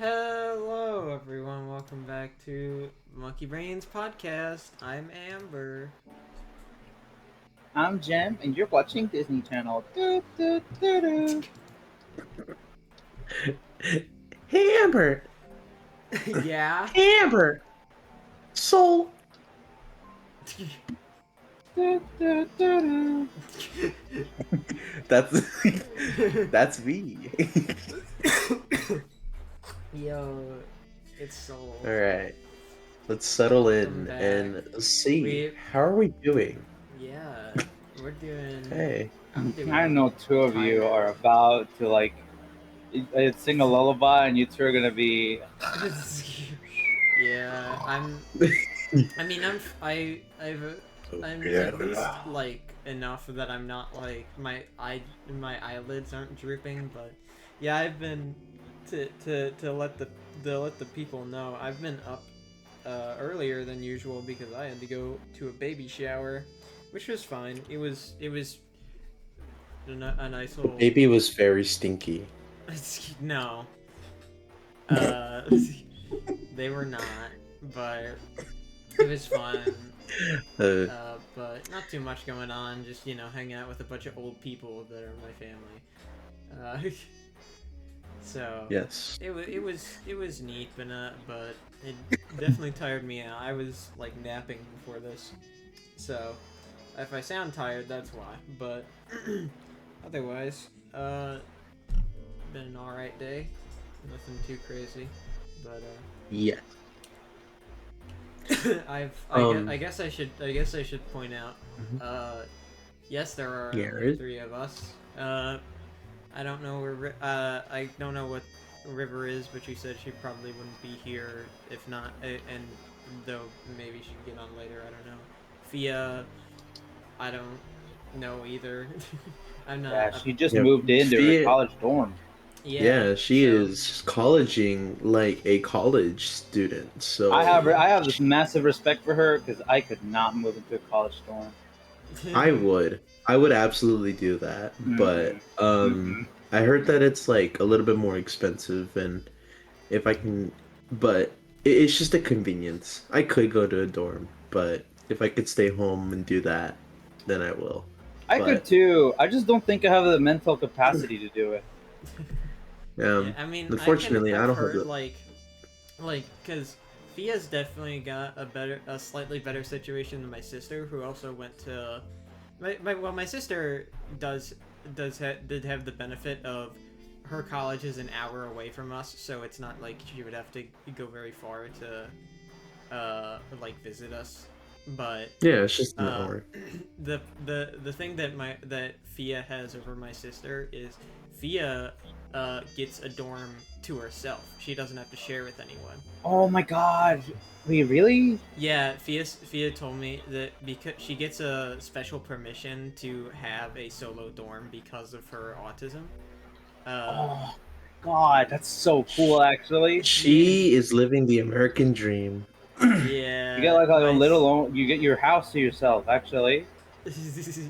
Hello, everyone. Welcome back to Monkey Brains Podcast. I'm Amber. I'm Jem, and you're watching Disney Channel. Doo, doo, doo, doo. Hey Amber, Yeah. hey Amber. So Doo, doo, doo, that's that's me. Yo, it's Soul. All right, let's settle Welcome in back. and see We, how are we doing. yeah, we're doing. Hey, I'm doo. I doing know two of you tired. are about to sing a lullaby, and you two are gonna be. Yeah, I'm. I mean, I'm at least like enough that I'm not like my eyelids aren't drooping, but yeah, I've been to let the people know I've been up earlier than usual because I had to go to a baby shower, which was fine. It was a nice the little baby was very stinky. no, they were not, but it was fun. Uh, But not too much going on. Just hanging out with a bunch of old people that are my family. Uh, so yes. it was neat, but it definitely tired me out. I was like napping before this, so if I sound tired, that's why. But otherwise, been an alright day. Nothing too crazy, but Yes. I guess I should point out. Mhm. Uh, yes, there are only Garrett. three of us. I don't know I don't know what River is, but she said she probably wouldn't be here if not. And though maybe she'd get on later. I don't know. Fia, I don't know either. I'm Yeah, not. she just Yep. moved into her She, college dorm. Yeah. yeah, she So is colleging like a college student. I have this massive respect for her because I could not move into a college dorm. I would absolutely do that, but Mm-mm. Mm-mm. I heard that it's like a little bit more expensive, and if I can, but it's just a convenience. I could go to a dorm, but if I could stay home and do that, then I will. I could But too. I just don't think I have the mental capacity to do it. yeah, I mean, unfortunately, I I've don't have heard the. like because Fia's definitely got a slightly better situation than my sister, who also went to my sister did have the benefit of her college is an hour away from us, so it's not like she would have to go very far to like visit us. But Yeah, it's just an uh, hour. the thing that Fia has over my sister is Fia gets a dorm to herself. She doesn't have to share with anyone. Oh my god. Wait, really? Yeah, Fia told me that because she gets a special permission to have a solo dorm because of her autism. Uh, Oh god, that's so Sh- cool actually. yeah, She is living the American dream. You get yeah, like a little you get your house to yourself actually.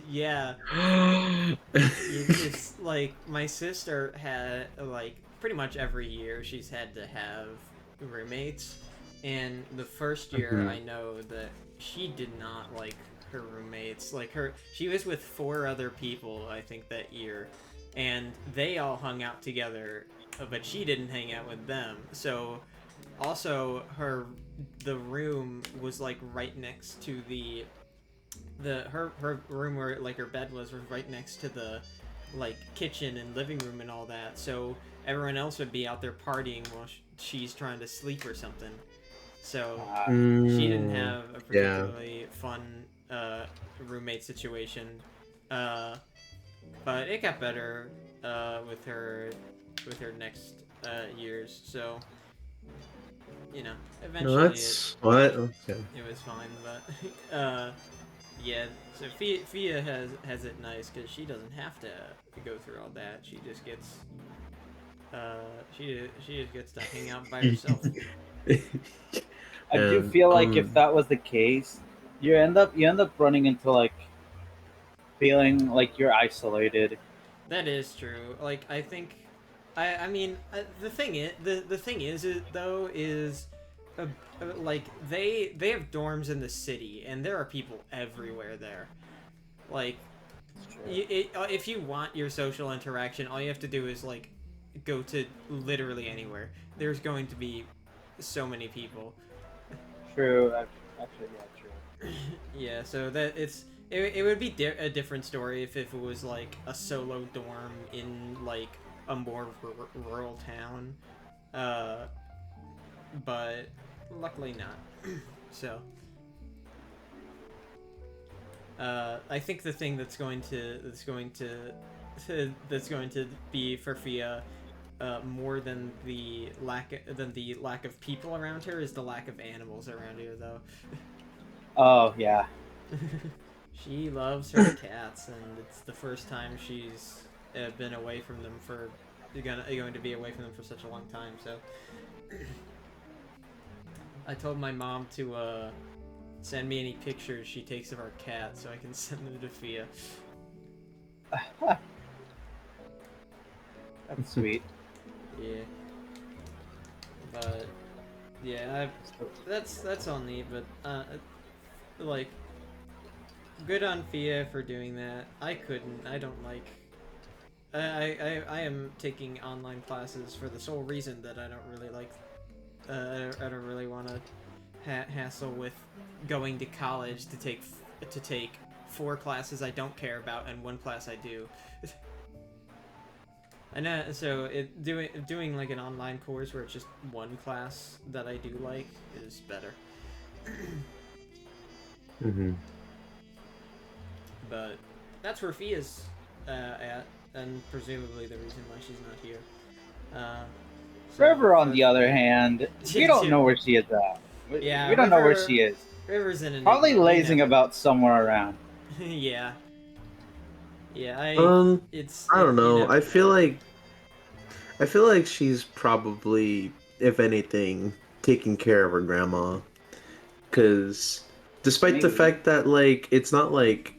yeah. It's like my sister had like pretty much every year she's had to have roommates, and the first year I Mhm. know that she did not like her roommates. Like she was with four other people I think that year, and they all hung out together, but she didn't hang out with them. So also the room was like right next to her room where like her bed was right next to the like kitchen and living room and all that. So everyone else would be out there partying while she's trying to sleep or something. So Uh, she didn't Mm, have a yeah. particularly fun roommate situation. Uh, but it got better with her next years. So No, eventually that's what. Okay. it was fine. But yeah, so Fia has it nice because she doesn't have to go through all that. She just gets she just gets to hang out by herself. I do and feel like if that was the case, you end up running into like feeling like you're isolated. That is true. Like I think I mean, the thing is though is, like they have dorms in the city, and there are people everywhere there. Like, It's true. if you want your social interaction, all you have to do is like go to literally anywhere. There's going to be so many people. True. Actually, yeah, true. Yeah, so that it would be a different story if it was like a solo dorm in like a more rural town, uh, but luckily not. So, I think the thing that's going to be for Fia, more than the lack of people around her is the lack of animals around her, though. Oh yeah. She loves her cats, and it's the first time she's been away from them for going to be away from them for such a long time. So I told my mom to send me any pictures she takes of our cat, so I can send them to Fia. That's sweet. Yeah, but yeah, that's all neat. But like, good on Fia for doing that. I couldn't. I don't like. I am taking online classes for the sole reason that I don't really like. I don't really want to hassle with going to college to take 4 classes I don't care about and 1 class I do. And so doing like an online course where it's just 1 class that I do like is better. Mm-hmm. But that's where Fia's at, and presumably the reason why she's not here. River, on the other hand, we don't know where she is at. Yeah, We don't know where River- she is. River's in an Probably lazing about somewhere around. Yeah. Yeah, it's I don't you know. never I feel like she's probably, if anything, taking care of her grandma. Cause despite the Maybe. fact that like it's not like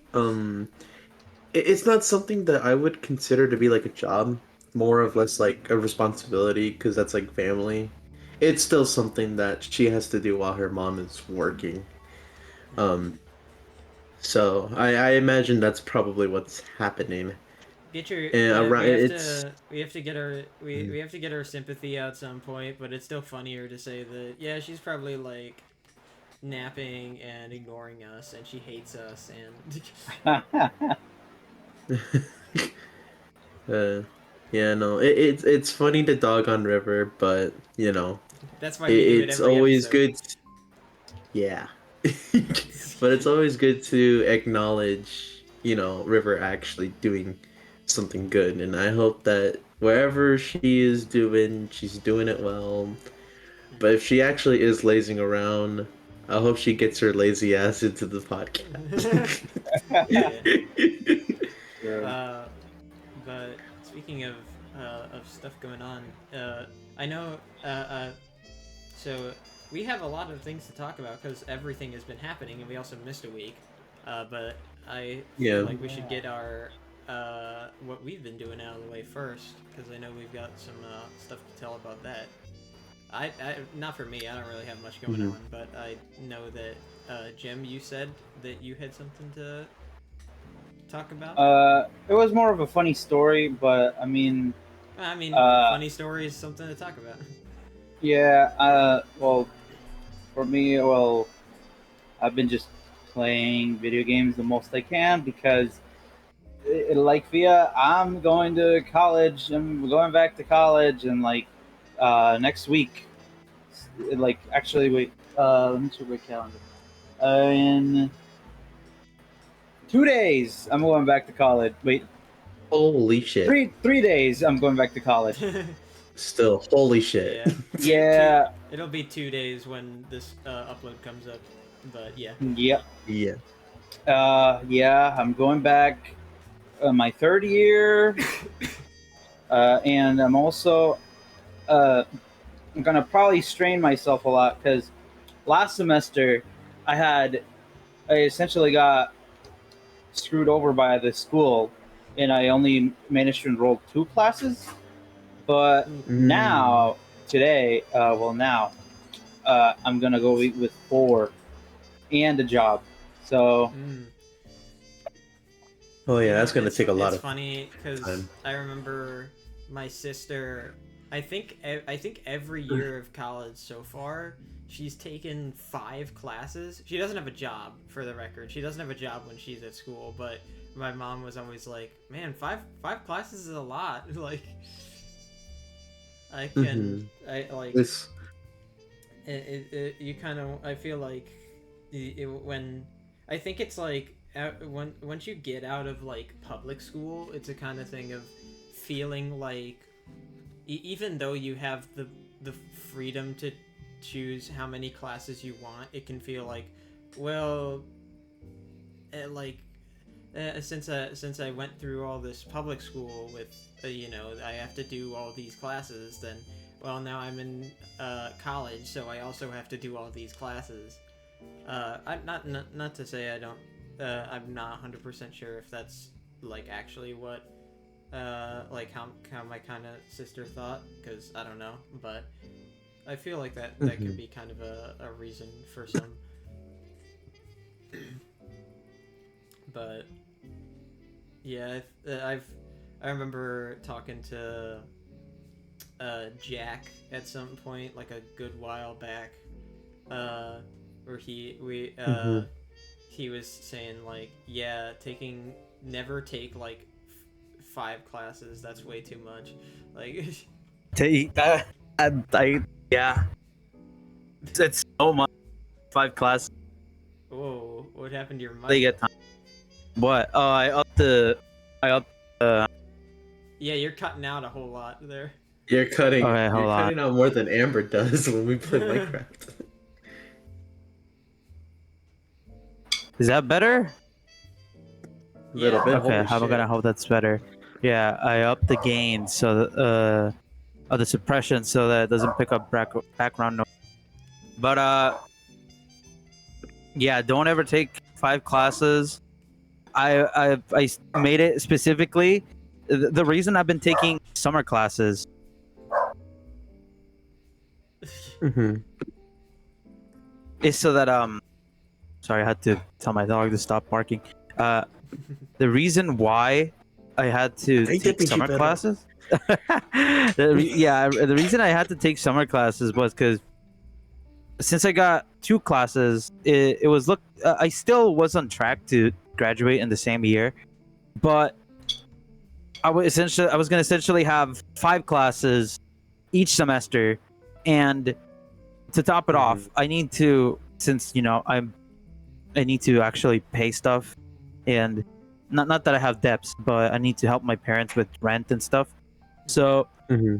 it's not something that I would consider to be like a job, more of less like a responsibility, because that's like family. It's still something that she has to do while her mom is working. Um, so I imagine that's probably what's happening. get your And around it's we have to get her we have to get her sympathy at some point, but it's still funnier to say that yeah, she's probably like napping and ignoring us, and she hates us, and uh, yeah, no, it's funny to dog on River, but you know, that's why we do it it's every always episode. good. Yeah. But it's always good to acknowledge, you know, River actually doing something good. And I hope that wherever she is doing, she's doing it well. But if she actually is lazing around, I hope she gets her lazy ass into the podcast. Yeah. True. But speaking of stuff going on, I know. So we have a lot of things to talk about because everything has been happening, and we also missed a week. But I Yeah. feel like we should get our what we've been doing out of the way first, because I know we've got some stuff to tell about that. I not for me. I don't really have much going on, but I know that Jim, you said that you had something to talk about. It was more of a funny story, but I mean, Funny story is something to talk about. yeah. Well, for me, well, I've been just playing video games the most I can because, like Via, I'm going to college. I'm going back to college, and like next week, like actually, wait. Let me check my calendar. In 2 days, I'm going back to college. Wait, Holy shit. three days, I'm going back to college. Still, holy shit. Yeah. Yeah. It'll be 2 days when this upload comes up, but yeah. Yep. Yeah. Yeah, I'm going back my third year, and I'm also I'm gonna probably strain myself a lot because last semester I essentially got screwed over by the school, and I only managed to enroll 2 classes. But Mm. now, today, now, I'm gonna go with 4 and a job. So Mm. Oh yeah, You that's know, gonna take a lot it's of funny because time. I remember my sister. I think every year of college so far, she's taken 5 classes. She doesn't have a job, for the record. She doesn't have a job when she's at school. But my mom was always like, "Man, five classes is a lot. Like, Mm-hmm. I like This. you kind of. I feel like when I think it's like when once you get out of like public school, it's a kind of thing of feeling like even though you have the freedom to choose how many classes you want, it can feel like, well, like since I went through all this public school with I have to do all these classes, then well now I'm in college, so I also have to do all these classes. I'm not to say I don't. I'm not 100% sure if that's like actually what like how my kind of sister thought, because I don't know, but I feel like that Mm-hmm. could be kind of a reason for some. But yeah, I remember talking to Jack at some point, like a good while back, uh, where Mm-hmm. he was saying like, yeah, taking never take like 5 classes. That's way too much. Like, that, yeah, it's so much. 5 classes. whoa, what happened to your They mic? get time. What? Oh, I upped. Yeah, you're cutting out a whole lot there. You're cutting. Okay, You're hold on. cutting out more than Amber does when we play Minecraft. Is that better? A little Yeah. bit. Okay, Holy I'm gonna shit. hope that's better. Yeah, I upped the gain so of the suppression so that it doesn't pick up background noise. But yeah, don't ever take 5 classes. I made it specifically. The reason I've been taking summer classes Mm-hmm. is so that sorry, I had to tell my dog to stop barking. Uh, the reason why I had to Tem take tempo de summer better. classes. The reason I had to take summer classes was because since I got 2 classes, it was I still was on track to graduate in the same year, but I was gonna essentially have 5 classes each semester, and to top it Mm-hmm. off, I need to since I need to actually pay stuff, and not that I have debts, but I need to help my parents with rent and stuff. So Mm-hmm.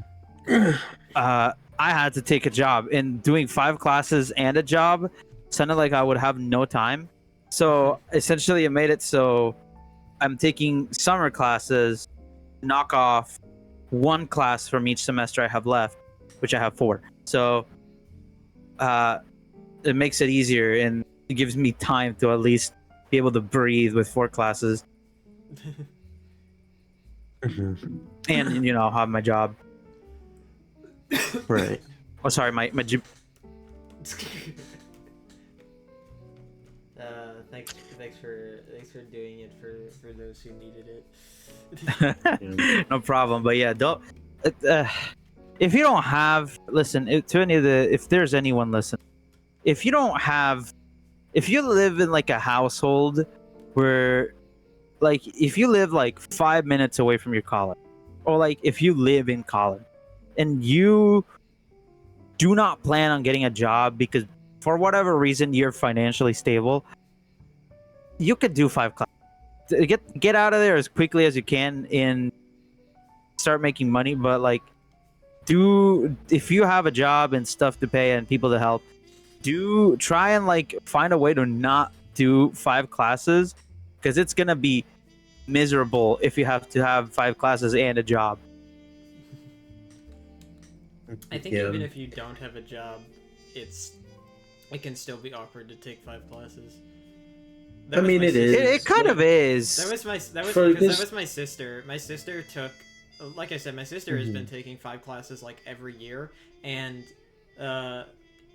I had to take a job, and doing 5 classes and a job sounded like I would have no time. So essentially, it made it so I'm taking summer classes, knock off 1 class from each semester I have left, which I have 4. So uh, it makes it easier, and it gives me time to at least be able to breathe with 4 classes Mm-hmm. and have my job. Right. Oh, sorry, my Thanks for doing it for those who needed it. Yeah. no problem. But yeah, don't. Uh, if you don't have, listen to any of the. If there's anyone listening, if you don't have, if you live in like a household where, like, if you live like 5 minutes away from your college, or like if you live in college, and you do not plan on getting a job because for whatever reason you're financially stable, you could do 5 classes. Get out of there as quickly as you can and start making money. But like, do if you have a job and stuff to pay and people to help, do try and like find a way to not do 5 classes because it's gonna be miserable if you have to have 5 classes and a job. I think Yeah. even if you don't have a job, it's it can still be awkward to take 5 classes. I mean, it It is. kind of That is. was my that was For because this- that was my sister. My sister took like I said, my sister has been taking 5 classes like every year, and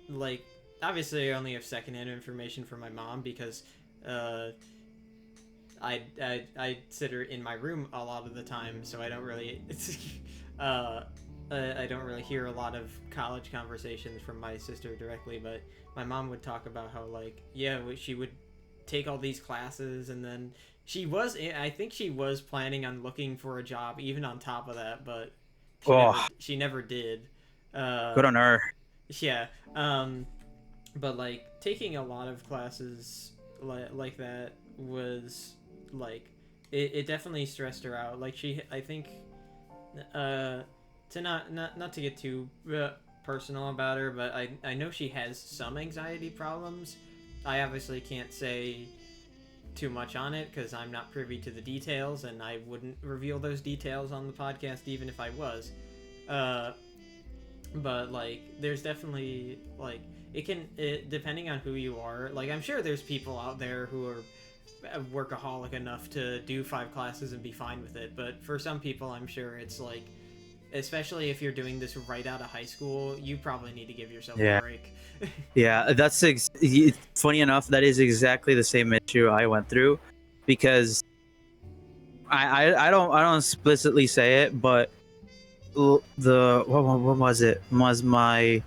like obviously I only have secondhand information from my mom because I sit her in my room a lot of the time, so I don't really I don't really hear a lot of college conversations from my sister directly, but my mom would talk about how like she would take all these classes, and then I think she was planning on looking for a job even on top of that, but she never did. Good on her. Yeah. But like taking a lot of classes like that was like it definitely stressed her out. Like I think to not to get too personal about her, but I know she has some anxiety problems. I obviously can't say too much on it because I'm not privy to the details, and I wouldn't reveal those details on the podcast even if I was. But like there's definitely like depending on who you are, like I'm sure there's people out there who are workaholic enough to do 5 classes and be fine with it, but for some people I'm sure it's like, especially if you're doing this right out of high school, you probably need to give yourself a break. Yeah, that's funny enough, that is exactly the same issue I went through, because I don't explicitly say it, but the what was it? I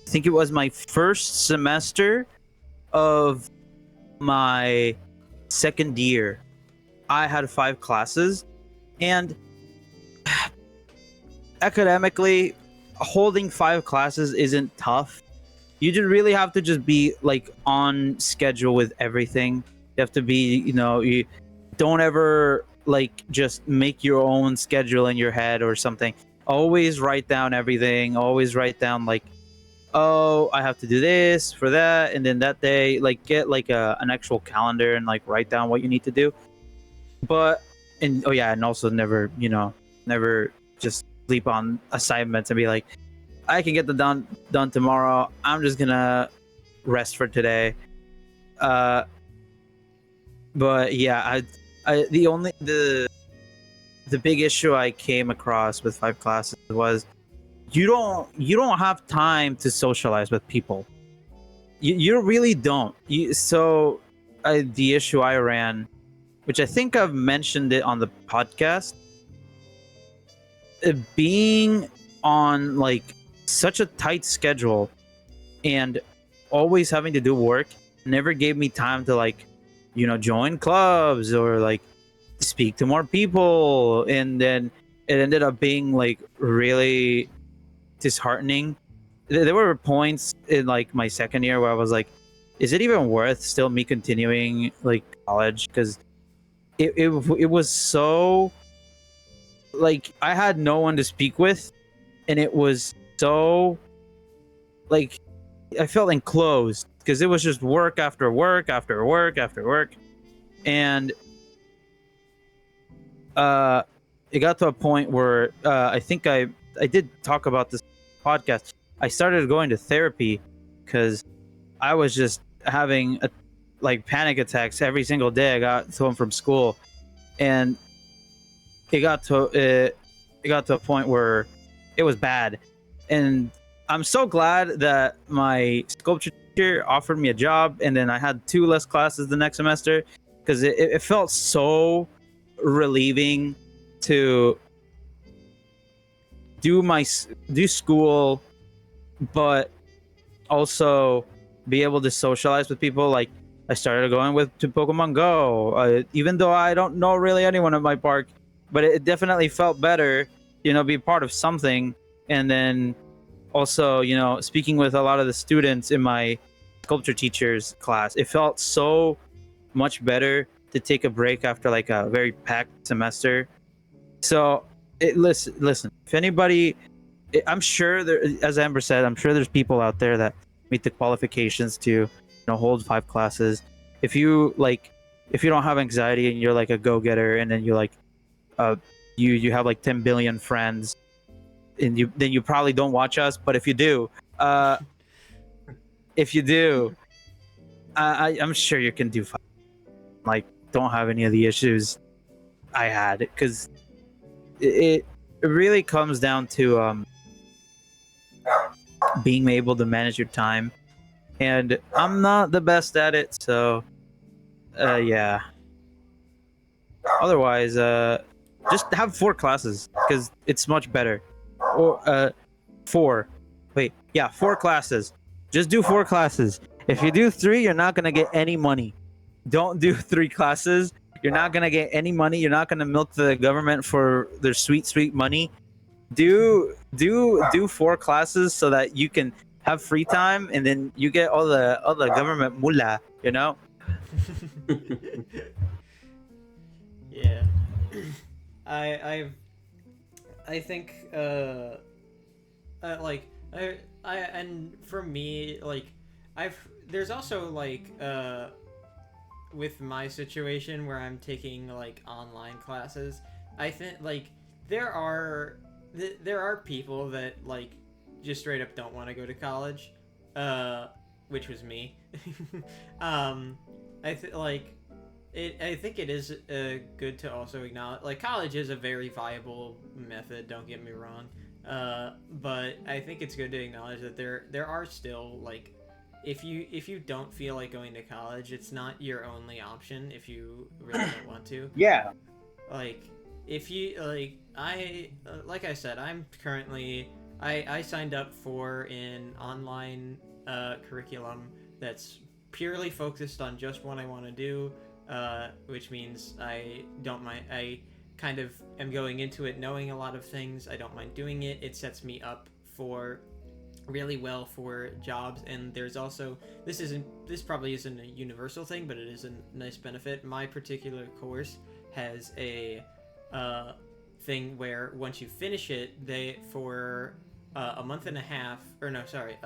think it was my first semester of my second year. I had 5 classes, and academically, holding 5 classes isn't tough. You just really have to just be like on schedule with everything. You have to be, you don't ever like just make your own schedule in your head or something. Always write down everything. Always write down like, oh, I have to do this for that, and then that day, like get like an actual calendar and like write down what you need to do. But and also never just sleep on assignments and be like, I can get the done tomorrow. I'm just gonna rest for today. But yeah, the big issue I came across with 5 classes was you don't have time to socialize with people. You really don't. The issue I ran, which I think I've mentioned it on the podcast, being on like such a tight schedule and always having to do work never gave me time to like join clubs or like speak to more people, and then it ended up being like really disheartening. There were points in like my second year where I was like, is it even worth still me continuing like college? Because it was so like I had no one to speak with, and it was so like I felt enclosed because it was just work after work after work after work. And it got to a point where I think I did talk about this podcast. I started going to therapy because I was just having like panic attacks every single day I got home from school, and it got to a point where it was bad. And I'm so glad that my sculpture teacher offered me a job, and then I had 2 less classes the next semester, because it felt so relieving to do school, but also be able to socialize with people. Like I started going to Pokemon Go, even though I don't know really anyone at my park, but it definitely felt better, be part of something. And then also, speaking with a lot of the students in my sculpture teacher's class, it felt so much better to take a break after like a very packed semester. So listen, if anybody, I'm sure there, as Amber said, I'm sure there's people out there that meet the qualifications to hold 5 classes. If you don't have anxiety and you're like a go-getter, and then you like you have like 10 billion friends, and then you probably don't watch us. But if you do, I'm sure you can do 5. Like, don't have any of the issues I had, because it really comes down to being able to manage your time, and I'm not the best at it, so yeah. Otherwise, just have 4 classes because it's much better. Or 4. Wait, yeah, 4 classes. Just do 4 classes. If you do 3, you're not gonna get any money. Don't do 3 classes. You're not gonna get any money. You're not gonna milk the government for their sweet, sweet money. Do 4 classes so that you can have free time, and then you get all the government mullah. You know. Yeah. I I think like I and for me like I've there's also like with my situation where I'm taking like online classes, I think like there are people that like just straight up don't want to go to college, which was me. I like I think it is good to also acknowledge like college is a very viable method. Don't get me wrong, but I think it's good to acknowledge that there are still like if you don't feel like going to college, it's not your only option if you really don't want to. Yeah. Like if you like I said, I'm currently I signed up for an online curriculum that's purely focused on just what I want to do, which means I don't mind. I kind of am going into it knowing a lot of things. I don't mind doing it. It sets me up for really well for jobs, and there's also this probably isn't a universal thing, but it is a nice benefit. My particular course has a thing where once you finish it, they for a month and a half, or no, sorry,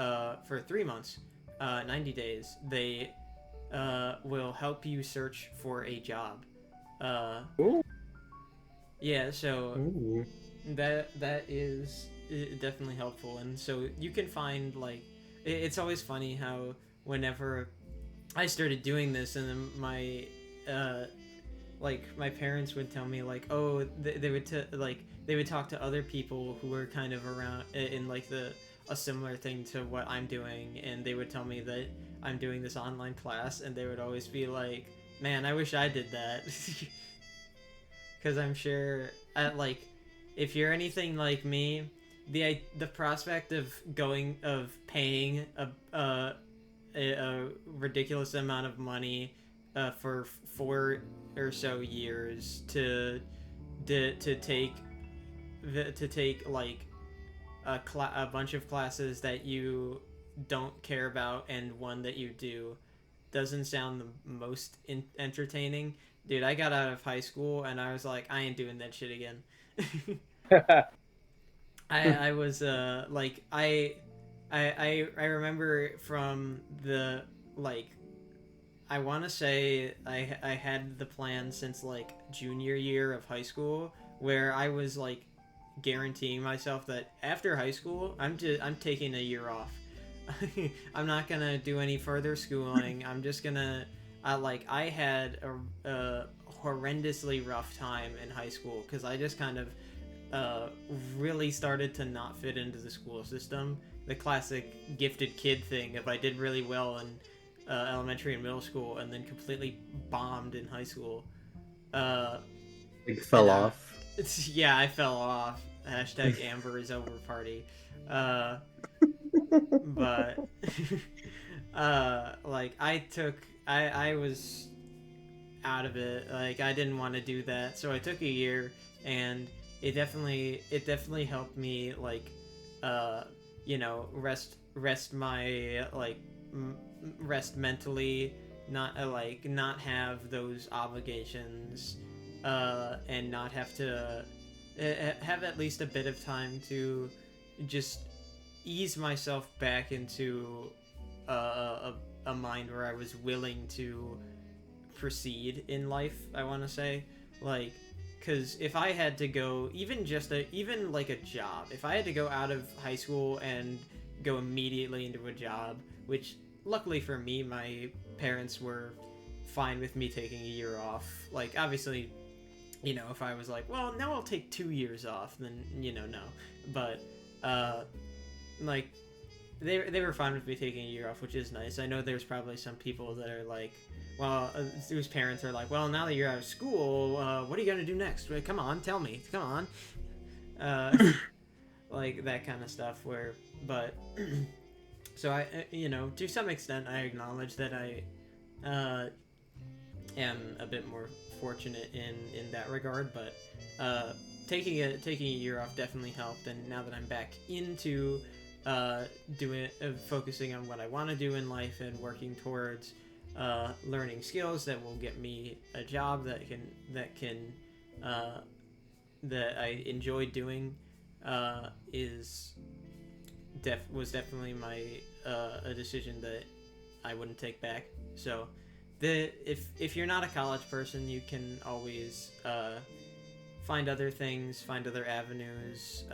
for 3 months, 90 days, they will help you search for a job. Ooh. Yeah, so Ooh. that is definitely helpful, and so you can find like it's always funny how whenever I started doing this, and then my parents would tell me like, oh, they would they would talk to other people who were kind of around in like a similar thing to what I'm doing, and they would tell me that I'm doing this online class, and they would always be like, man, I wish I did that. Because I'm sure like if you're anything like me, the prospect of paying a ridiculous amount of money for 4 or so years to take like a bunch of classes that you don't care about and one that you do doesn't sound the most entertaining. Dude, I got out of high school and I was like, I ain't doing that shit again. I was like I remember from the like I want to say I had the plan since like junior year of high school where I was like guaranteeing myself that after high school I'm taking a year off. I'm not gonna do any further schooling. I'm just gonna I had a horrendously rough time in high school because I just kind of really started to not fit into the school system. The classic gifted kid thing. If I did really well in elementary and middle school, and then completely bombed in high school. Like fell and, off. Yeah, I fell off. Hashtag Amber is over party. But like I was out of it. Like I didn't want to do that, so I took a year, and it definitely helped me like rest my rest mentally, not not have those obligations, and not have to have at least a bit of time to just ease myself back into a mind where I was willing to proceed in life. I want to say like. Because if I had to go, even like a job, if I had to go out of high school and go immediately into a job, which luckily for me, my parents were fine with me taking a year off. Like, obviously, you know, if I was like, well, now I'll take 2 years off, then, you know, no. But, like, they were fine with me taking a year off, which is nice. I know there's probably some people that are like, well, whose parents are like, well, now that you're out of school, what are you going to do next? Come on, tell me. Come on. Like, that kind of stuff where, but, so I, you know, to some extent, I acknowledge that I am a bit more fortunate in that regard, but taking a year off definitely helped, and now that I'm back into focusing on what I want to do in life and working towards learning skills that will get me a job that I enjoy doing, was definitely my a decision that I wouldn't take back. So if you're not a college person, you can always find other things, find other avenues,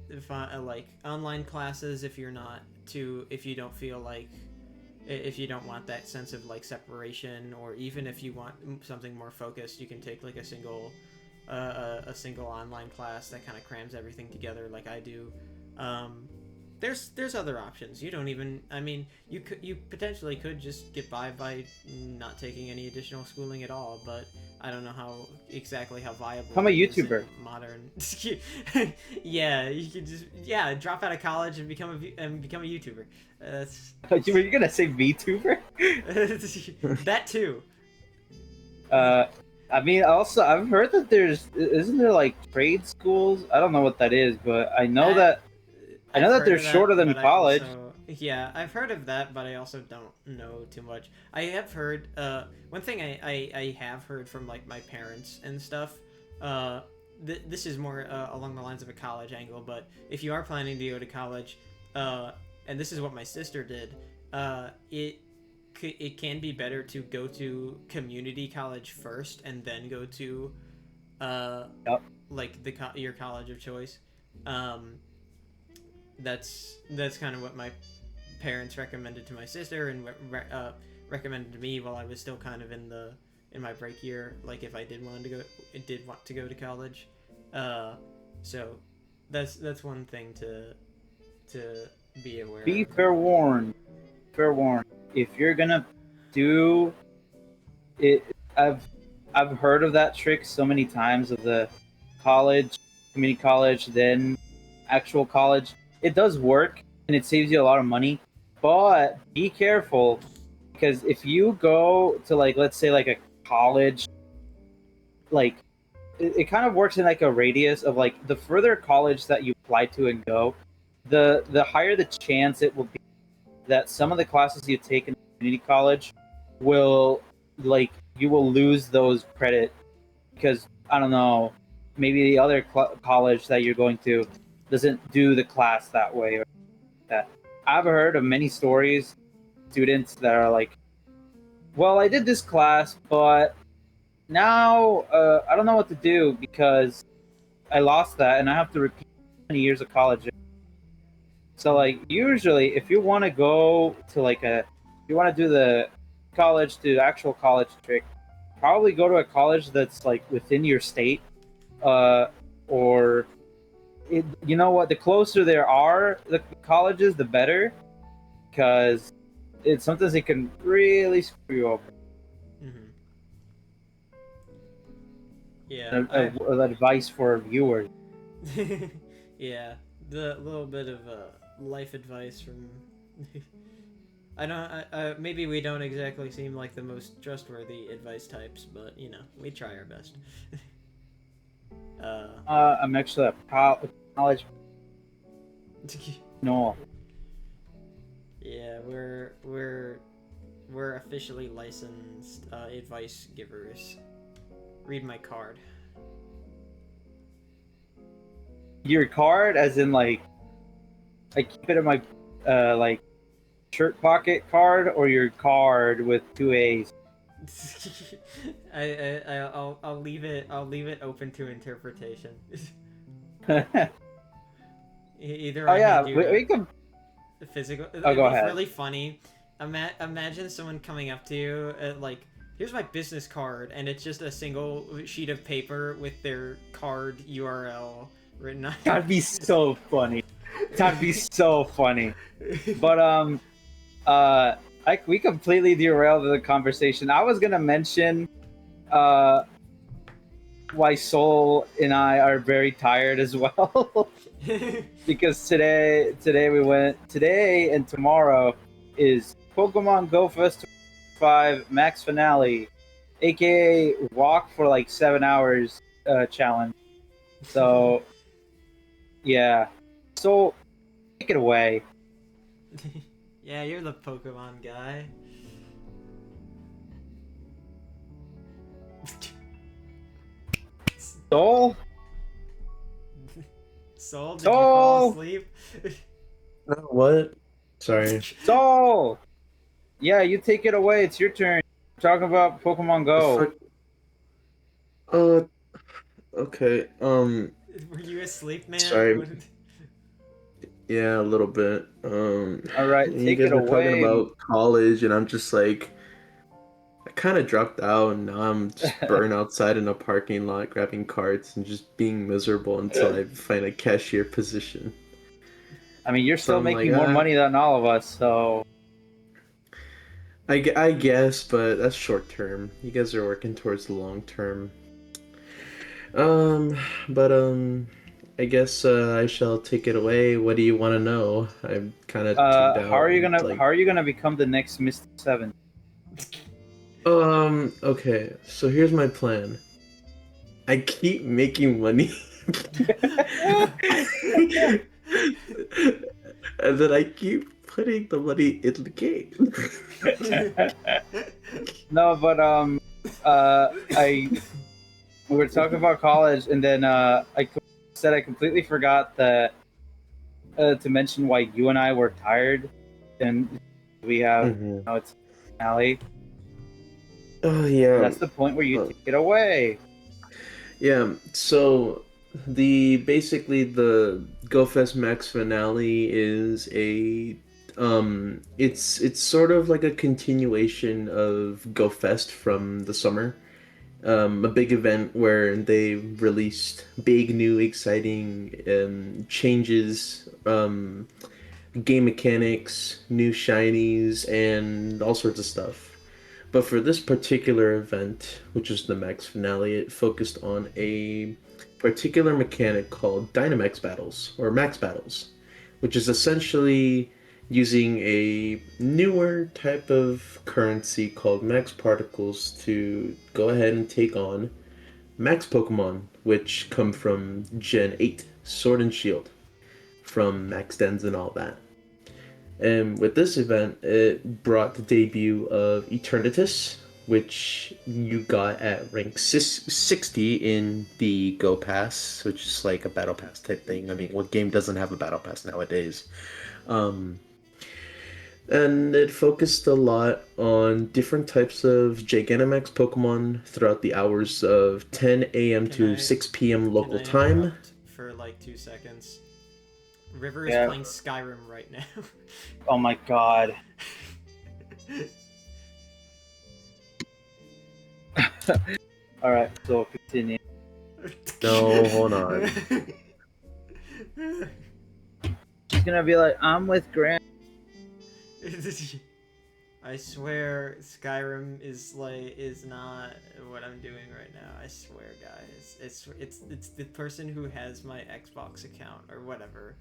like online classes if you don't feel like, if you don't want that sense of like separation, or even if you want something more focused, you can take like a single online class that kind of crams everything together like I do. There's other options. You don't even, I mean, you potentially could just get by not taking any additional schooling at all, but I don't know how viable. Become a YouTuber. Modern. Yeah, you could just drop out of college and become a YouTuber. Were you gonna say VTuber? That too. I mean, also I've heard that isn't there like trade schools? I don't know what that is, but I know that they're shorter than college. Yeah, I've heard of that, but I also don't know too much. I have heard, one thing I have heard from, like, my parents and stuff, this is more along the lines of a college angle, but if you are planning to go to college, and this is what my sister did, it can be better to go to community college first and then go to, like, your college of choice. That's kind of what my parents recommended to my sister, and recommended to me while I was still kind of in my break year, like if I did want to go to college. So that's one thing to be aware of. Be fair warned. If you're gonna do it, I've heard of that trick so many times, of the community college, then actual college. It does work and it saves you a lot of money, but be careful, because if you go to, like, let's say like a college, like it kind of works in like a radius of, like, the further college that you apply to and go, the higher the chance it will be that some of the classes you take in community college will, like, you will lose those credit, because I don't know, maybe the other college that you're going to doesn't do the class that way, or that. I've heard of many stories, students that are like, well, I did this class, but now I don't know what to do because I lost that and I have to repeat many years of college. So, like, usually if you want to go to you want to do the actual college trick, probably go to a college that's like within your state, or you know what, the closer there are the colleges, the better, because sometimes it can really screw you over. Mm-hmm. Yeah. Advice for viewers. Yeah, the little bit of life advice from. I don't. Maybe we don't exactly seem like the most trustworthy advice types, but you know, we try our best. I'm actually a college. No. Yeah, we're officially licensed advice givers. Read my card. Your card, as in, like, I keep it in my like shirt pocket card, or your card with 2 A's? I'll leave it open to interpretation. Either Oh yeah, hand you we can. physical. Oh, go ahead. Really funny. Imagine someone coming up to you at, like, here's my business card, and it's just a single sheet of paper with their card URL written on it. That'd be so funny. That'd be so funny. But we completely derailed the conversation. I was gonna mention why Soul and I are very tired as well. Because today and tomorrow is Pokemon Go Fest 5 Max Finale, aka walk for like 7 hours challenge. So yeah, so take it away. Yeah, you're the Pokemon guy. Soul, Soul, did you fall asleep? What? Sorry. Soul. Yeah, you take it away. It's your turn. Talk about Pokemon Go. Fuck. Okay. Were you asleep, man? Sorry. What- Yeah, a little bit. All right, You take guys it were talking away. about college, and I'm just like, I kind of dropped out, and now I'm just burnt outside in a parking lot, grabbing carts and just being miserable until I find a cashier position. I mean, you're So still I'm making like, more money than all of us, so I guess, but that's short term. You guys are working towards the long term. Um, but I guess I shall take it away. What do you want to know? I'm kind of tuned how out. are you And, gonna like, how are you gonna become the next Mr. 7? Okay. So here's my plan. I keep making money, and then I keep putting the money in the game. No, but I we were talking about college, and then said I completely forgot that to mention why you and I were tired, and we have Mhm. it's finale. Oh yeah. That's the point where you Uh, take it away. Yeah, so the GoFest Max finale is it's sort of like a continuation of GoFest from the summer. A big event where they released big new exciting changes, game mechanics, new shinies, and all sorts of stuff. But for this particular event, which is the Max finale, it focused on a particular mechanic called Dynamax battles, or Max battles, which is essentially using a newer type of currency called Max particles to go ahead and take on Max Pokemon, which come from Gen 8 Sword and Shield, from Max Dens and all that. And with this event, it brought the debut of Eternatus, which you got at rank 60 in the Go Pass, which is like a Battle Pass type thing. I mean, what game doesn't have a Battle Pass nowadays? Um, and it focused a lot on different types of Gigantamax Pokemon throughout the hours of 10 a.m. Can to I- 6 p.m. local Can I time. interrupt for like 2 seconds? River is Yeah. playing Skyrim right now. Oh my god. All right, so continue. No, hold on. She's gonna be like, I'm with Grant. I swear Skyrim is not what I'm doing right now. I swear, guys. It's the person who has my Xbox account or whatever.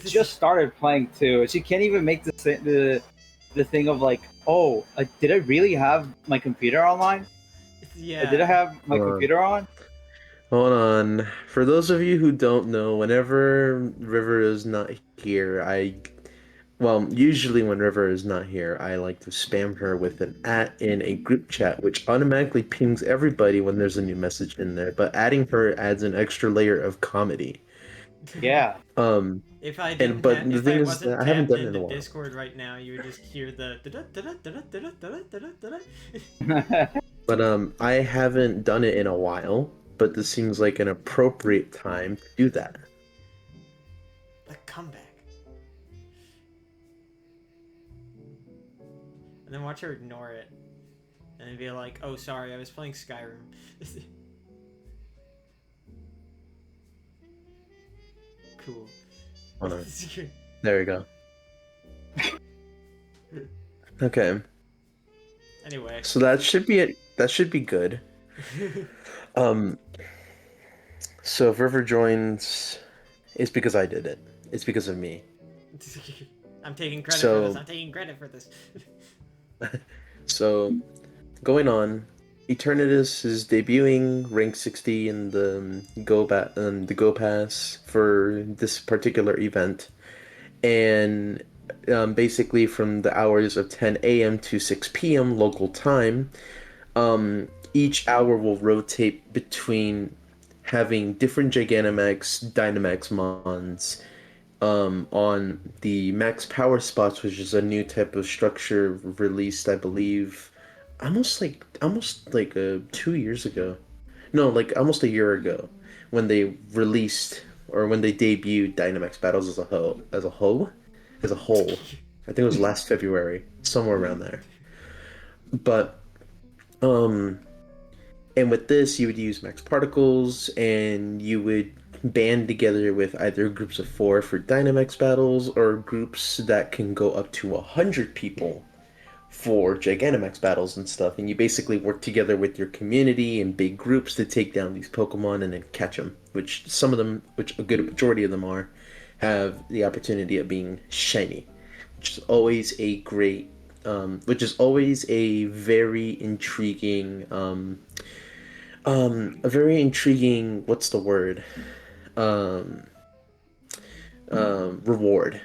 Just started playing too. She can't even make the thing of like, oh, did I really have my computer online? Yeah. Did I have my computer on? Hold on. For those of you who don't know, whenever River is not here, usually when River is not here, I like to spam her with an @ in a group chat, which automatically pings everybody when there's a new message in there. But adding her adds an extra layer of comedy. Yeah. If I But the if I thing is, wasn't I haven't tabbed done it in into a while. Discord right now, you would just hear the But I haven't done it in a while. But this seems like an appropriate time to do that. the comeback. And then watch her ignore it. and be like, "Oh, sorry, I was playing Skyrim." Cool. Hold on. There we go. Okay. Anyway. So that should be it. That should be good. So if River joins, it's because I did it. It's because of me. I'm taking credit for this. I'm taking credit for this. So, going on, Eternatus is debuting rank 60 in the Go Pass for this particular event, and basically from the hours of 10 a.m. to 6 p.m. local time, each hour will rotate between having different Gigantamax Dynamax mons on the max power spots, which is a new type of structure released, I believe, almost like 2 years ago. No, like almost a year ago, when they released or when they debuted Dynamax battles as a whole. I think it was last February, somewhere around there. But and with this, you would use max particles, and you would band together with either groups of 4 for Dynamax battles, or groups that can go up to 100 people for Gigantamax battles and stuff. And you basically work together with your community in big groups to take down these Pokemon and then catch them. Which some of them, which a good majority of them are, have the opportunity of being shiny, which is always a great, which is always a very intriguing. A very intriguing, what's the word? Reward.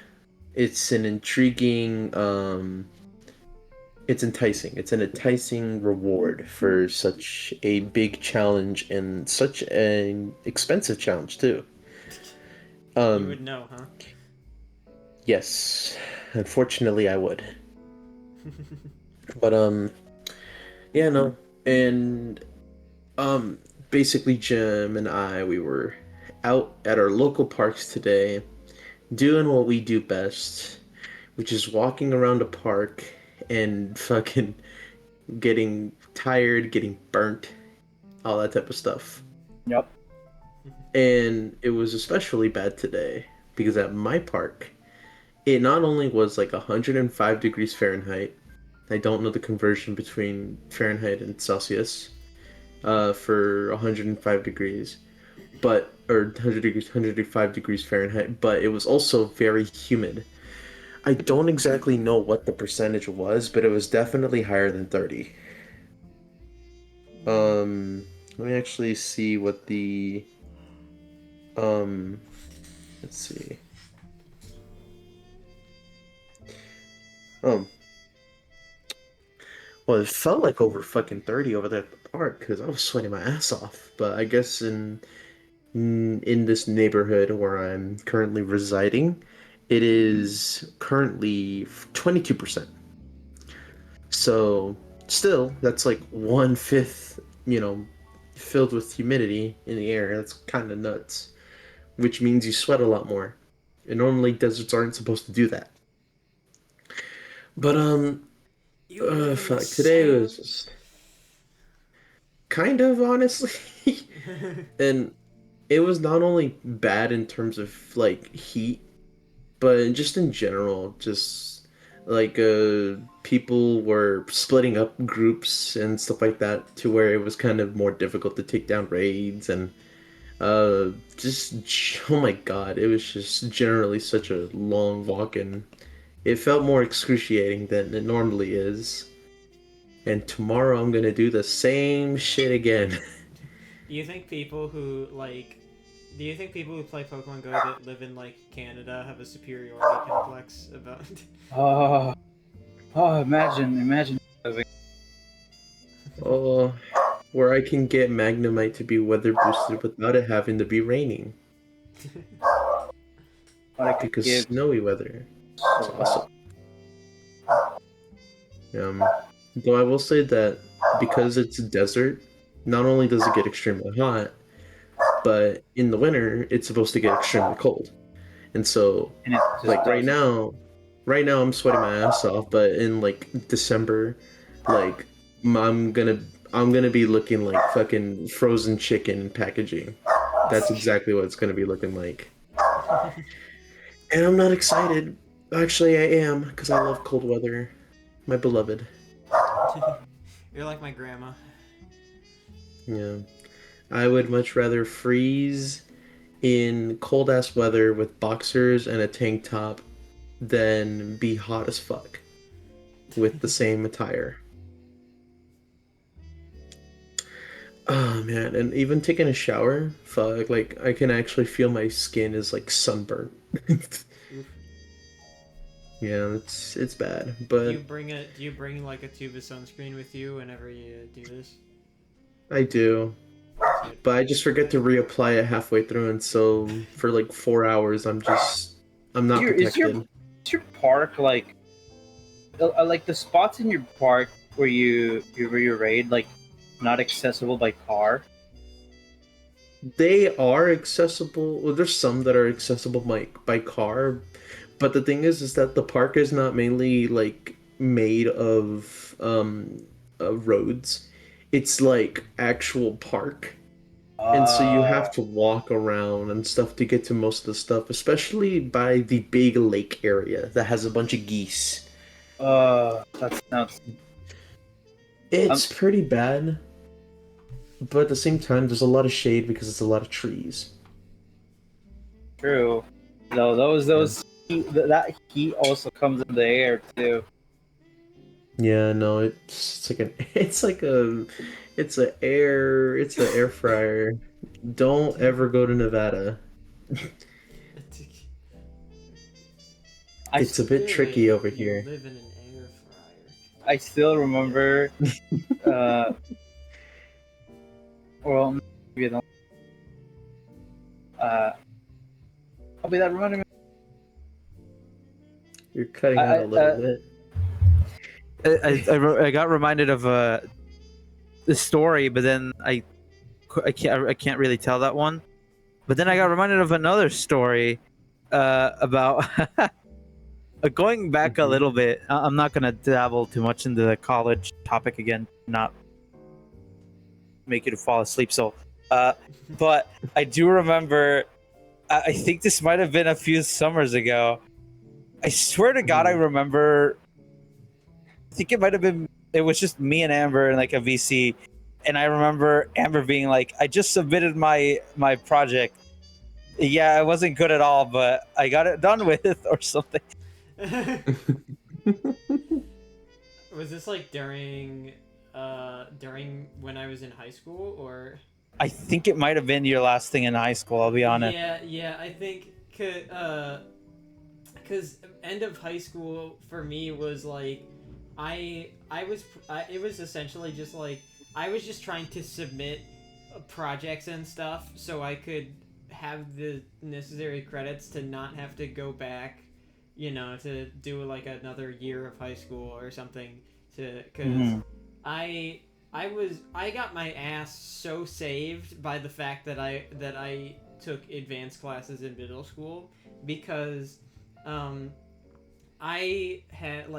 It's an intriguing, it's enticing. It's an enticing reward for such a big challenge and such an expensive challenge too. You would know, huh? Yes. Unfortunately, I would. But, yeah, no. And basically Jim and we were out at our local parks today doing what we do best, which is walking around a park and fucking getting tired, getting burnt, all that type of stuff. Yep. And it was especially bad today because at my park, it not only was like 105 degrees Fahrenheit. I don't know the conversion between Fahrenheit and Celsius. For 105 degrees, or 105 degrees Fahrenheit, but it was also very humid. I don't exactly know what the percentage was, but it was definitely higher than 30. Let me actually see what the, let's see. Well, it felt like over fucking 30 over there at the park because I was sweating my ass off. But I guess in this neighborhood where I'm currently residing, it is currently 22%. So still, that's like 1/5, filled with humidity in the air. That's kind of nuts. Which means you sweat a lot more. And normally deserts aren't supposed to do that. But fuck. Today was just kind of, honestly. And it was not only bad in terms of like heat, but just in general, just like people were splitting up groups and stuff like that to where it was kind of more difficult to take down raids, and just, oh my god, it was just generally such a long walk, and it felt more excruciating than it normally is. And tomorrow I'm gonna do the same shit again. Do you think people who play Pokemon Go that live in like Canada have a superiority complex about? Imagine. Oh, where I can get Magnemite to be weather boosted without it having to be raining. Because snowy weather. It's awesome. Though I will say that because it's a desert, not only does it get extremely hot, but in the winter it's supposed to get extremely cold. And so, like right now I'm sweating my ass off, but in like December, like I'm gonna I'm gonna be looking like fucking frozen chicken packaging. That's exactly what it's gonna be looking like. And I'm not excited. Actually, I am because I love cold weather. My beloved. You're like my grandma. Yeah. I would much rather freeze in cold ass weather with boxers and a tank top than be hot as fuck with the same attire. Oh man, and even taking a shower, fuck, like I can actually feel my skin is like sunburnt. Oof. Yeah, it's bad, Do but you bring like a tube of sunscreen with you whenever you do this? I do. That's good. But I just forget to reapply it halfway through, and so for like 4 hours, I'm not protected. Is your park like the spots in your park where you raid like not accessible by car? They are accessible. Well, there's some that are accessible by car, but the thing is that the park is not mainly like made of roads. It's like actual park. And so you have to walk around and stuff to get to most of the stuff, especially by the big lake area that has a bunch of geese. That's nuts. It's pretty bad, but at the same time, there's a lot of shade because it's a lot of trees. True. No, those that heat also comes in the air too. Yeah, no, it's like an it's an air fryer. Don't ever go to Nevada. It's a bit tricky over You here. live in an air fryer. I still remember. Uh, well, maybe I don't. Probably that reminded me. You're cutting out a little bit. I got reminded of the story, but then I can't really tell that one. But then I got reminded of another story about going back a Mhm. little bit. I'm not gonna dabble too much into the college topic again, not make you to fall asleep. So, but I do remember. I think this might have been a few summers ago. I swear to God, I remember. I think it might have been. It was just me and Amber and like a VC, and I remember Amber being like, "I just submitted my project. Yeah, it wasn't good at all, but I got it done with," or something. Was this like during when I was in high school or? I think it might have been your last thing in high school. I'll be honest. Yeah, I think cause end of high school for me was like it was essentially just like I was just trying to submit projects and stuff so I could have the necessary credits to not have to go back, to do like another year of high school or something because I I got my ass so saved by the fact that I took advanced classes in middle school because I had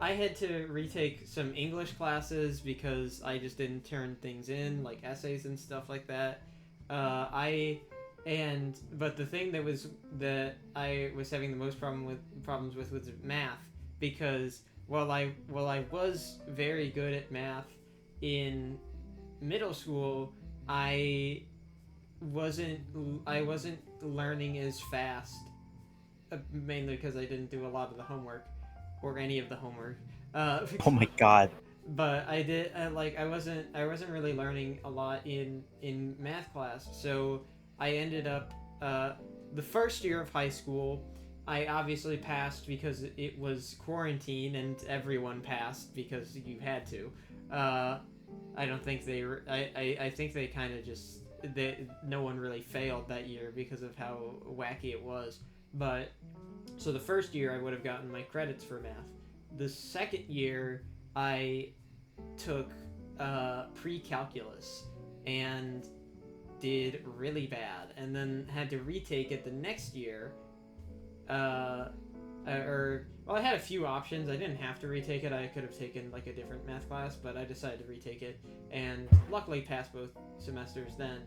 I had to retake some English classes because I just didn't turn things in, like essays and stuff like that. But the thing that I was having the most problems with was math because while I was very good at math in middle school, I wasn't I wasn't learning as fast, mainly because I didn't do a lot of the homework or any of the homework. Oh my God. But I did I wasn't really learning a lot in math class, so I ended up the first year of high school. I obviously passed because it was quarantine and everyone passed because you had to. I don't think they were. I think they kind of just no one really failed that year because of how wacky it was. But so the first year I would have gotten my credits for math. The second year I took pre-calculus and did really bad, and then had to retake it the next year. well, I had a few options. I didn't have to retake it. I could have taken like a different math class, but I decided to retake it, and luckily passed both semesters then.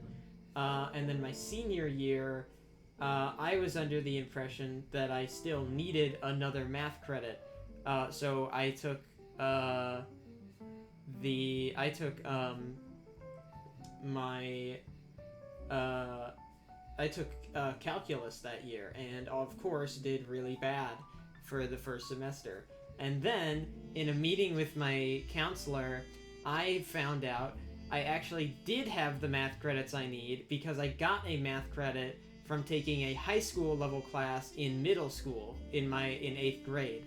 And then my senior year, I was under the impression that I still needed another math credit. So I took my I took calculus that year, and of course did really bad for the first semester. And then in a meeting with my counselor, I found out I actually did have the math credits I need because I got a math credit from taking a high school level class in middle school in 8th grade.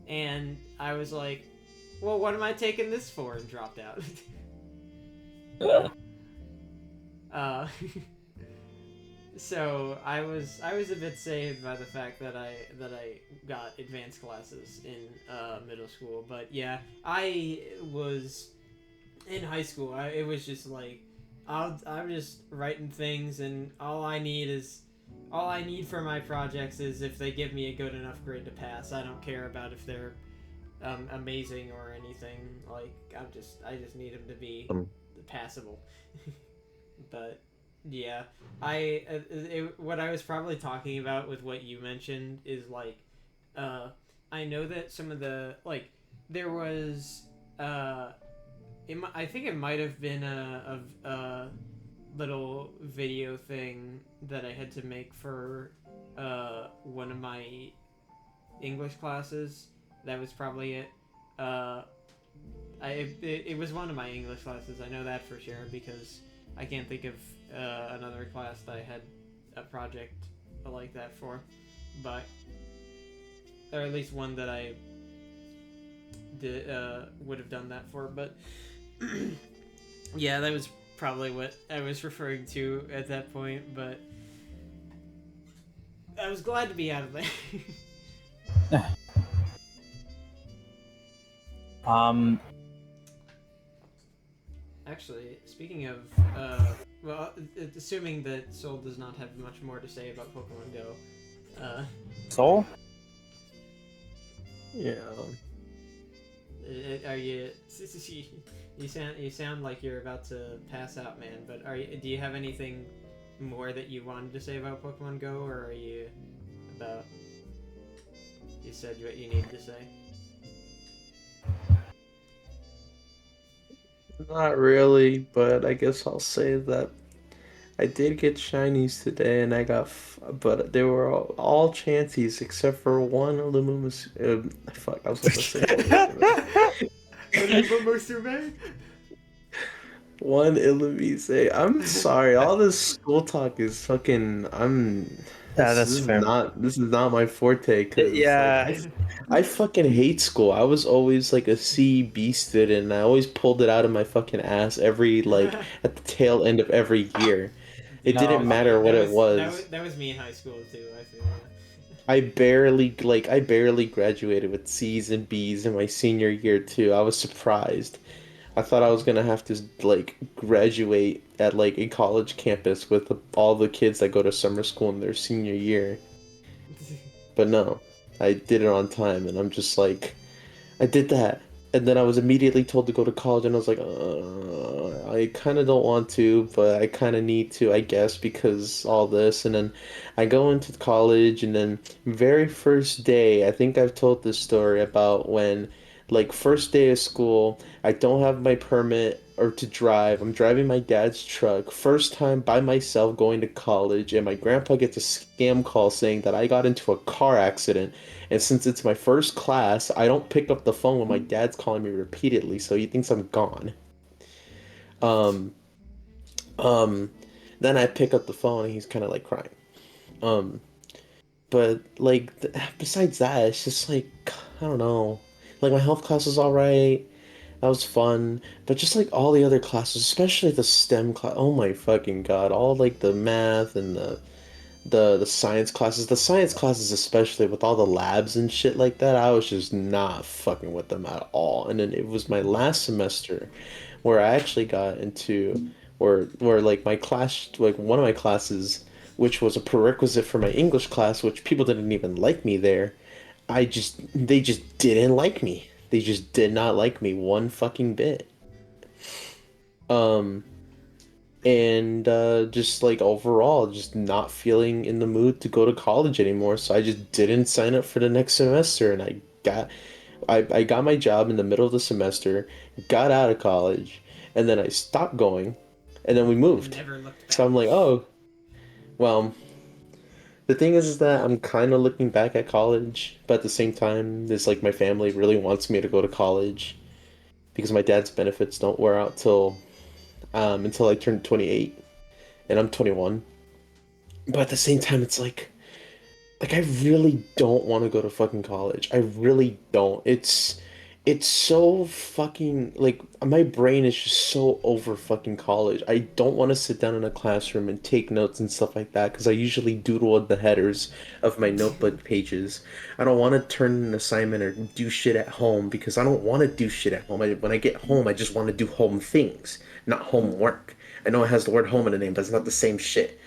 And I was like, well, what am I taking this for? And dropped out. So I was a bit saved by the fact that I got advanced classes in middle school. But yeah, I was in high school. It was just like I'm just writing things, and all I need for my projects is if they give me a good enough grade to pass. I don't care about if they're amazing or anything. Like I just need them to be passable. But yeah, what I was probably talking about with what you mentioned is like, I know that some of the like there was I think it might have been a little video thing that I had to make for one of my English classes. That was probably it. It was one of my English classes. I know that for sure because I can't think of another class that I had a project like that for, but or at least one that I did would have done that for. But yeah, that was probably what I was referring to at that point. But I was glad to be out of there. Actually, speaking of, well, assuming that Soul does not have much more to say about Pokemon Go, Soul? Yeah. Are you? You sound like you're about to pass out, man. But do you have anything more that you wanted to say about Pokemon Go, or are you about? You said what you needed to say. Not really, but I guess I'll say that I did get shinies today, and I got, but they were all chances except for one Illuminous. Fuck, I was supposed to say one Illumise. I'm sorry, all this school talk is fucking. Yeah, that's fair. This is not my forte. Cause Yeah. like, I fucking hate school. I was always like a C/B student, and I always pulled it out of my fucking ass every like at the tail end of every year. It didn't matter what it was. That was me in high school too. I feel. I barely graduated with C's and B's in my senior year too. I was surprised. I thought I was gonna have to like graduate at like a college campus with all the kids that go to summer school in their senior year. But no, I did it on time, and I'm just like, I did that, and then I was immediately told to go to college, and I was like, I kind of don't want to, but I kind of need to, I guess, because all this, and then I go into college, and then very first day, I think I've told this story about when, like, first day of school, I don't have my permit or to drive. I'm driving my dad's truck. First time by myself going to college, and my grandpa gets a scam call saying that I got into a car accident. And since it's my first class, I don't pick up the phone when my dad's calling me repeatedly, so he thinks I'm gone. Um, um, then I pick up the phone and he's kind of like crying. Um, but like besides that, it's just like I don't know. Like my health class was all right. That was fun, but just like all the other classes, especially the STEM class. Oh my fucking god! All like the math and the science classes. The science classes, especially with all the labs and shit like that, I was just not fucking with them at all. And then it was my last semester where I actually got into where like my class, like one of my classes which was a prerequisite for my English class, which people didn't even like me there. They just didn't like me. They just did not like me one fucking bit. Um, and just like overall, just not feeling in the mood to go to college anymore. So I just didn't sign up for the next semester, and I got my job in the middle of the semester, got out of college, and then I stopped going, and then we And moved. never looked back. So I'm like, oh, well, the thing is that I'm kind of looking back at college, but at the same time, it's like my family really wants me to go to college because my dad's benefits don't wear out till until I turn 28, and I'm 21. But at the same time, it's like I really don't want to go to fucking college. I really don't. It's so fucking like my brain is just so over fucking college. I don't want to sit down in a classroom and take notes and stuff like that because I usually doodle at the headers of my notebook pages. I don't want to turn an assignment or do shit at home because I don't want to do shit at home. When I get home, I just want to do home things, not homework. I know it has the word home in the name, but it's not the same shit.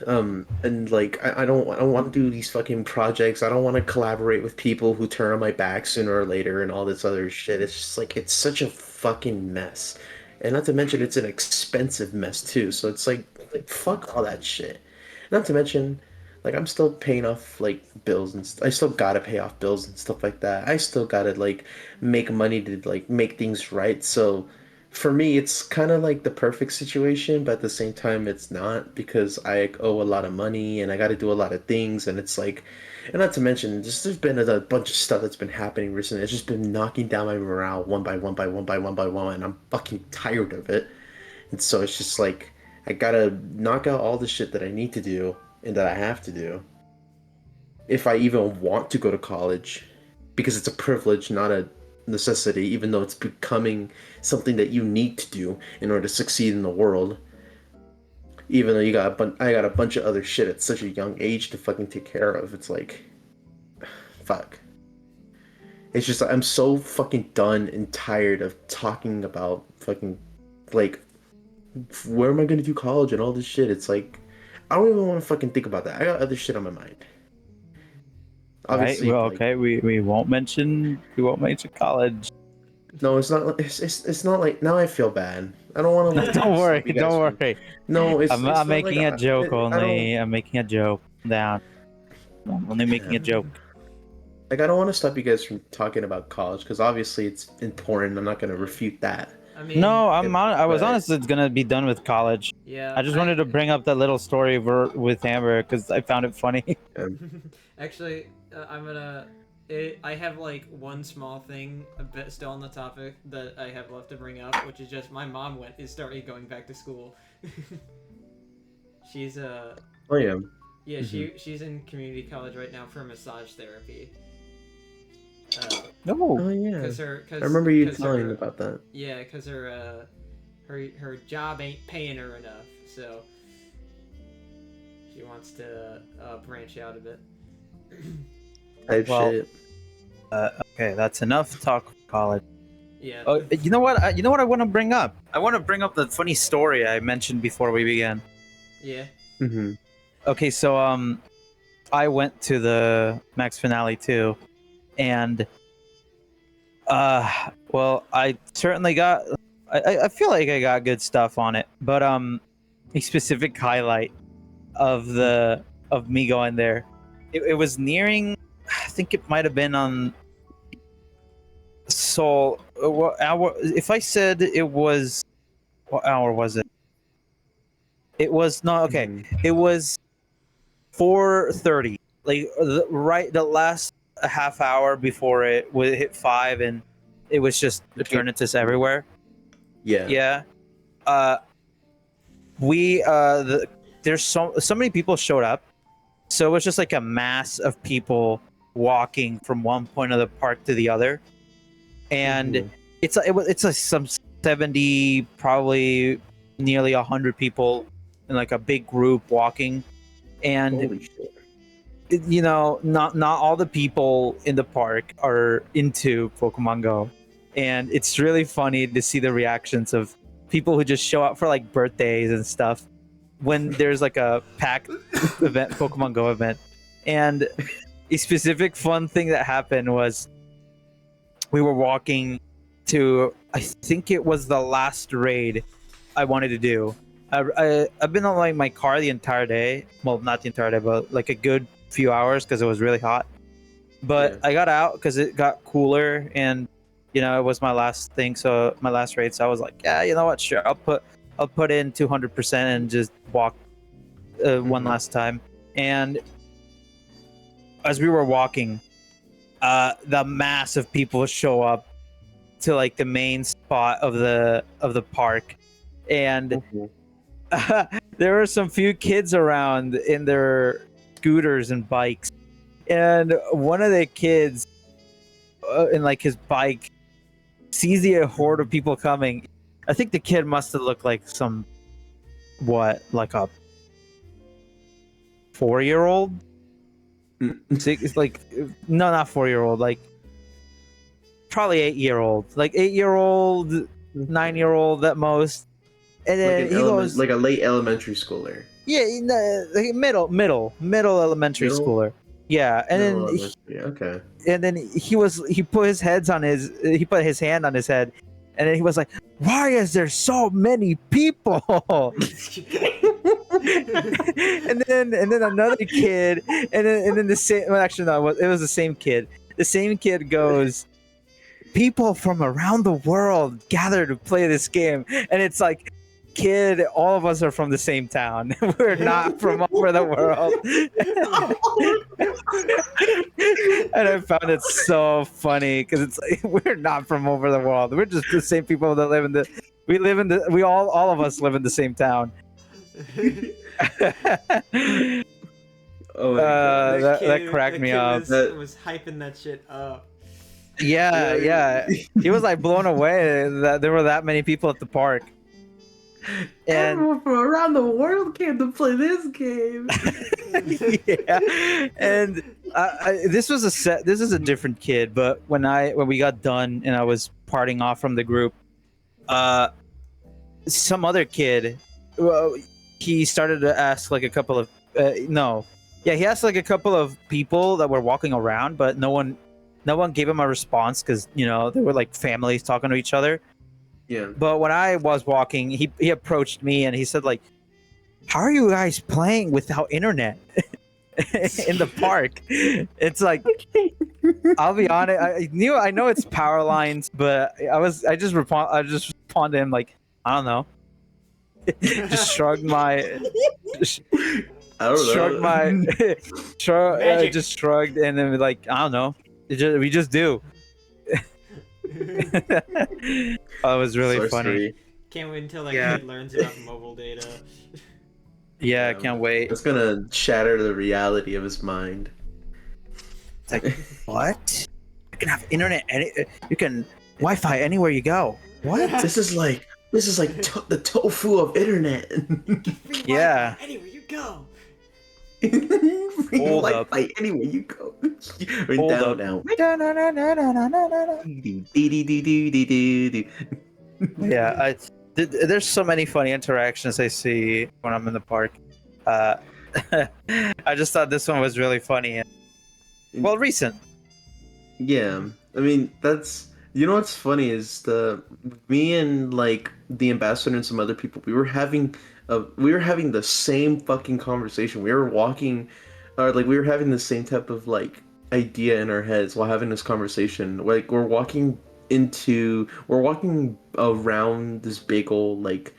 And like I don't want to do these fucking projects. I don't want to collaborate with people who turn on my back sooner or later and all this other shit. It's just like it's such a fucking mess. And not to mention it's an expensive mess too. So it's like fuck all that shit. Not to mention like I'm still paying off like bills and I still gotta pay off bills and stuff like that. I still gotta like make money to like make things right. So for me, it's kind of like the perfect situation, but at the same time, it's not because I owe a lot of money and I got to do a lot of things. And it's like, and not to mention, just there's been a bunch of stuff that's been happening recently. It's just been knocking down my morale one by one by one by one by one, and I'm fucking tired of it. And so it's just like, I gotta knock out all the shit that I need to do and that I have to do if I even want to go to college, because it's a privilege, not a necessity, even though it's becoming something that you need to do in order to succeed in the world. Even though I got a bunch of other shit at such a young age to fucking take care of. It's like, fuck. It's just I'm so fucking done and tired of talking about fucking like where am I gonna do college and all this shit. It's like I don't even want to fucking think about that. I got other shit on my mind. Right. Obviously, Well, like okay. We won't mention college. no, it's not. It's not like now I feel bad. I don't want to like Don't worry. stop you guys Don't from. worry. No, it's I'm not like making a joke I don't. only. I'm making a joke. Down. I'm only making a joke. Like I don't want to stop you guys from talking about college because obviously it's important. I'm not going to refute that. I mean, No, I was But honest. It's gonna be done with college. yeah. I just wanted to bring up that little story with Amber because I found it funny. Actually, I'm gonna. I have like one small thing a bit still on the topic that I have left to bring up, which is just my mom is starting going back to school. She's Oh yeah. yeah, she's in community college right now for massage therapy. No. Oh yeah. Cause I remember you 'cause telling her- about that. Yeah, cause her job ain't paying her enough, so she wants to branch out a bit. Type Well, shit. Okay, that's enough talk of college. Yeah. Oh, you know what? You know what I want to bring up? I want to bring up the funny story I mentioned before we began. Yeah. Mm-hmm. Okay, so I went to the Max finale too, and well, I certainly got. I feel like I got good stuff on it, but a specific highlight of me going there, it was nearing. I think it might have been on Soul. What hour? If I said it was, what hour was it? It was not okay. Mm-hmm. It was 4:30, like the last half hour before it would hit 5, and it was just Eternatus everywhere. Yeah. Yeah. We there's so many people showed up, so it was just like a mass of people walking from one point of the park to the other, and Mhm. it's some 70, probably nearly 100 people in like a big group walking, and Holy shit. you know, not all the people in the park are into Pokemon Go, and it's really funny to see the reactions of people who just show up for like birthdays and stuff. when there's like a pack event, Pokemon Go event, and a specific fun thing that happened was we were walking to, I think it was the last raid I wanted to do. I've been on like my car the entire day. Well, not the entire day, but like a good few hours because it was really hot. But Yeah. I got out because it got cooler, and it was my last thing, so my last raid. So I was like, yeah, you know what? Sure, I'll put in 200% and just walk one last time. And as we were walking, the mass of people show up to like the main spot of the park, and there were some few kids around in their scooters and bikes, and one of the kids in like his bike sees the horde of people coming. I think the kid must have looked like like a 4-year-old. It's like, no, not 4-year-old, like probably 8-year-old, like 8-year-old, 9-year-old at most. And then he goes, like a late elementary schooler. yeah, like middle elementary Middle? schooler. Yeah, and Middle then elementary, okay. and then he put his hand on his head, and then he was like, why is there so many people? and then another kid, and then the same, well, actually no, it was the same kid. The same kid goes, people from around the world gather to play this game, and it's like, kid, all of us are from the same town. We're not from over the world. And I found it so funny because it's like, we're not from over the world. We're just the same people that live in we all of us live in the same town. Oh my God. That cracked me up. Was hyping that shit up. Yeah. He was like blown away that there were that many people at the park. And everyone from around the world came to play this game. yeah, and this is a different kid. But when we got done and I was parting off from the group, some other kid, he started to ask like a couple of he asked like a couple of people that were walking around, but no one gave him a response because they were like families talking to each other. Yeah. But when I was walking, he approached me and he said like, how are you guys playing without internet in the park? It's like, I'll be honest, I know it's power lines, but I just responded to him like, I don't know. Just shrugged my just shrugged, and then like, I don't know. We just do. Oh, it was really funny. Can't wait until that kid learns about mobile data. Yeah, I can't wait. It's gonna shatter the reality of his mind. It's like, what? You can have internet, you can Wi-Fi anywhere you go. What? This is like the tofu of internet. Yeah. Anywhere you go. Hold up. Anywhere you go. Hold down up. now. Yeah, there's so many funny interactions I see when I'm in the park. I just thought this one was really funny and recent. Yeah, I mean that's what's funny is me and like the ambassador and some other people we were having the same fucking conversation. We were walking, or like we were having the same type of like idea in our heads while having this conversation. Like we're walking around this big old like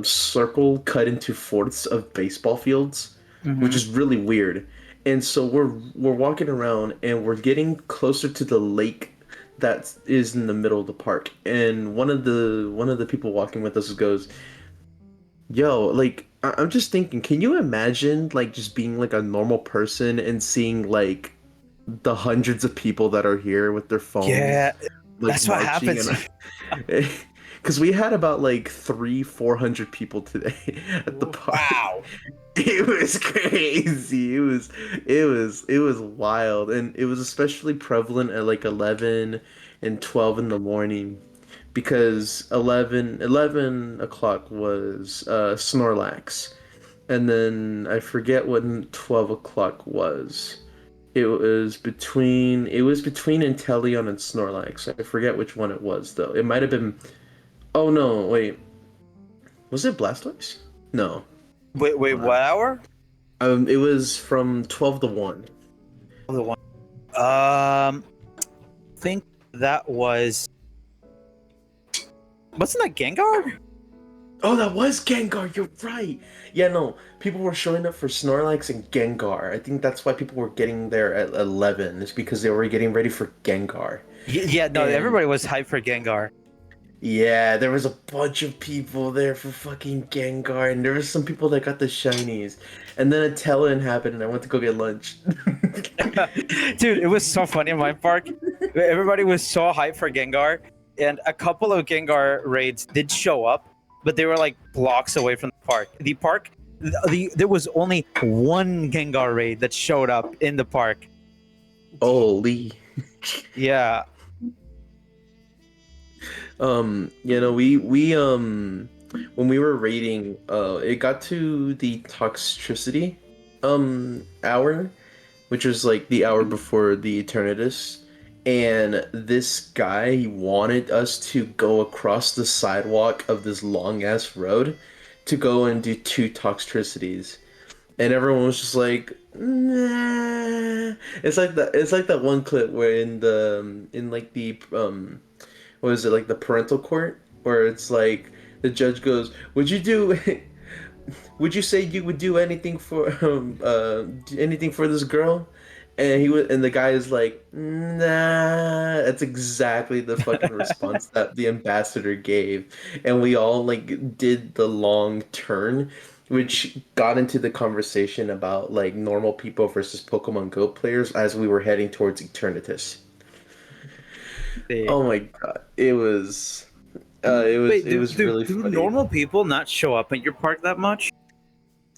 circle cut into fourths of baseball fields, which is really weird. And so we're walking around and we're getting closer to the lake that is in the middle of the park. And one of the people walking with us goes, "Yo, like I'm just thinking, can you imagine like just being like a normal person and seeing like the hundreds of people that are here with their phones?" Yeah, like, that's what happens. Because we had about like 300-400 people today at the park. Wow. It was crazy. It was wild, and it was especially prevalent at like 11 and 12 in the morning, because eleven o'clock was Snorlax, and then I forget what 12 o'clock was. It was between Inteleon and Snorlax. I forget which one it was though. It might have been. Oh no, wait. Was it Blastoise? No. Wait, Hold what on. hour? It was from 12 to 1. The one. Think that was. Wasn't that Gengar? Oh, that was Gengar. You're right. Yeah, no. People were showing up for Snorlax and Gengar. I think that's why people were getting there at 11. It's because they were getting ready for Gengar. Yeah, no, And everybody was hyped for Gengar. yeah, there was a bunch of people there for fucking Gengar, and there was some people that got the shinies. And then a tell-in happened, and I went to go get lunch. Dude, it was so funny in my park. Everybody was so hyped for Gengar, and a couple of Gengar raids did show up, but they were like blocks away from the park. There was only one Gengar raid that showed up in the park. Holy. Yeah. When we were raiding, it got to the toxicity hour, which was like the hour before the Eternatus, and this guy he wanted us to go across the sidewalk of this long ass road to go and do two toxicities, and everyone was just like, nah. It's like that one clip where in like the what is it, like the parental court, where it's like the judge goes, "Would you do? Would you say you would do anything for this girl?" And the guy is like, "Nah." That's exactly the fucking response that the ambassador gave, and we all like did the long turn, which got into the conversation about like normal people versus Pokemon Go players as we were heading towards Eternatus. Oh my god, Wait, it was really do funny. normal people not show up at your park that much?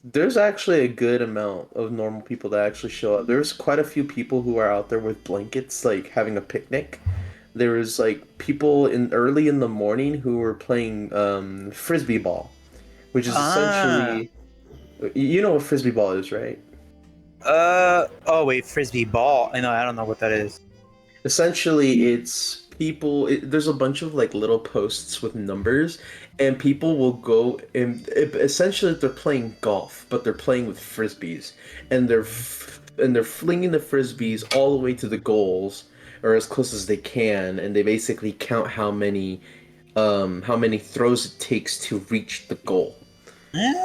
There's actually a good amount of normal people that actually show up. There's quite a few people who are out there with blankets, like having a picnic. There was like people in early in the morning who were playing frisbee ball, which is Ah. essentially, you know what frisbee ball is, right? Oh wait, frisbee ball. I don't know what that is. Essentially, it's people. There's a bunch of like little posts with numbers, and people will go and essentially they're playing golf, but they're playing with frisbees, and they're flinging the frisbees all the way to the goals or as close as they can, and they basically count how many throws it takes to reach the goal. And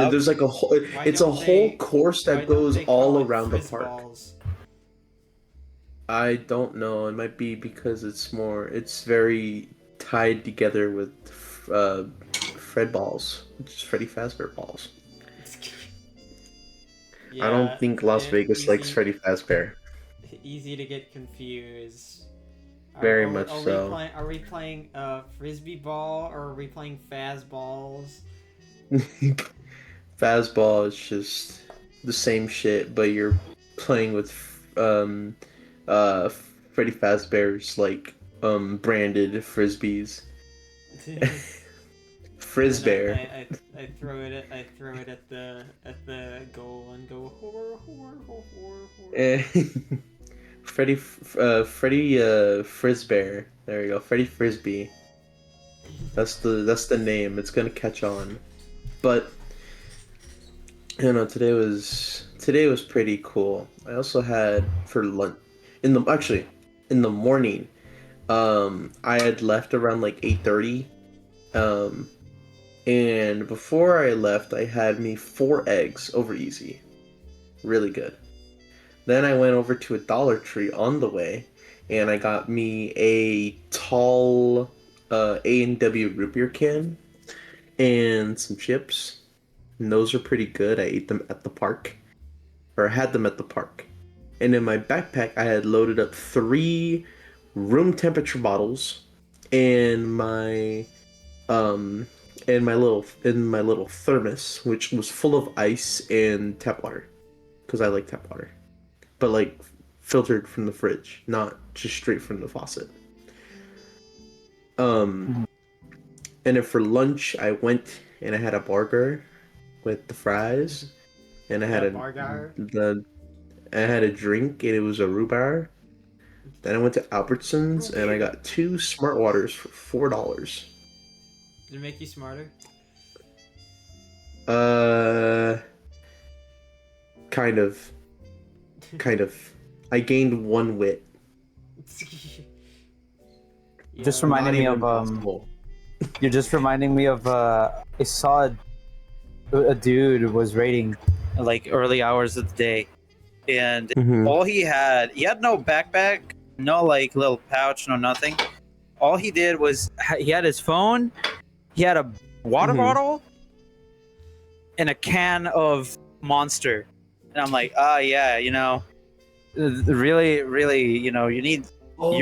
Ah, there's like a whole. Why It's a don't whole they? course Why that don't goes they call all it around the park. Frizzballs? I don't know. It might be because it's very tied together with uh, Fred balls, which is Freddy Fazbear balls. I don't Yeah, think Las Vegas likes easy, Freddy Fazbear. easy to get confused. Very much so. Are we playing frisbee ball or are we playing fazballs? Fazball is just the same shit, but you're playing with um, uh, Freddy Fazbear's like branded frisbees. And then Frisbear. I throw it at the goal and go horror. Eh, Freddy Frisbear. There you go, Freddy Frisbee. That's the name. It's gonna catch on. But today was pretty cool. I also had for lunch in the morning. I had left around like 8:30. Um, and before I left, I had me 4 eggs over easy. Really good. Then I went over to a Dollar Tree on the way, and I got me a tall A&W root beer can and some chips. And those are pretty good. I ate them at the park, or I had them at the park. And in my backpack, I had loaded up 3 room temperature bottles and um my little thermos, which was full of ice and tap water, because I like tap water, but like filtered from the fridge, not just straight from the faucet. Um, and then for lunch, I went and I had a burger with the fries, and I had Yeah, a Bargar. the I had a drink, and it was a rhubarb. Then I went to Albertsons, Root and I beer. got 2 Smart Waters for $4. Did it make you smarter? Uh, kind of, kind of. I gained 1 wit. Just Yo, reminded Not me even of possible. You're just reminding me of I saw a dude was raiding like early hours of the day, and Mm-hmm. all he had no backpack, no like little pouch, no nothing. All he did was he had his phone, he had a water Mhm. bottle, and a can of Monster. And I'm like, yeah, really, really, you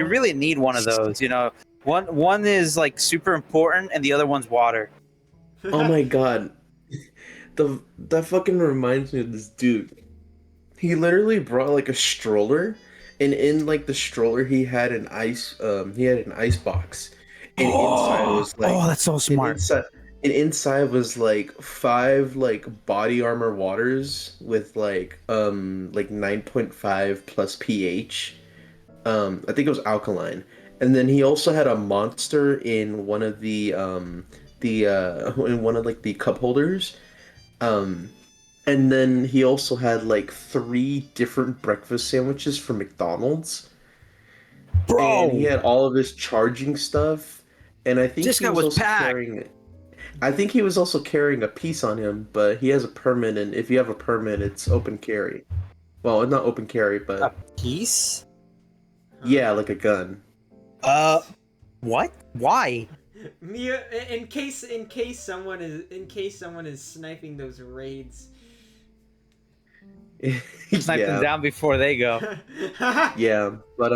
really need one of those. One is like super important, and the other one's water. Oh my god. That fucking reminds me of this dude. He literally brought like a stroller, and in like the stroller he had an ice box. And inside was like Oh, that's so and smart. inside was like 5 like body armor waters with like 9.5 plus pH. I think it was alkaline. And then he also had a monster in one of the in one of like the cup holders. Um and then he also had like 3 different breakfast sandwiches from McDonald's. And he Bro, had all of his charging stuff. And I think this he guy was was also packed. carrying I think he was also carrying a piece on him, but he has a permit, and if you have a permit, it's open carry. Well, not open carry, A but piece? yeah, like a gun. What? Why? Mia, in case someone is sniping those raids. Snipe them Yeah, down before they go. yeah, but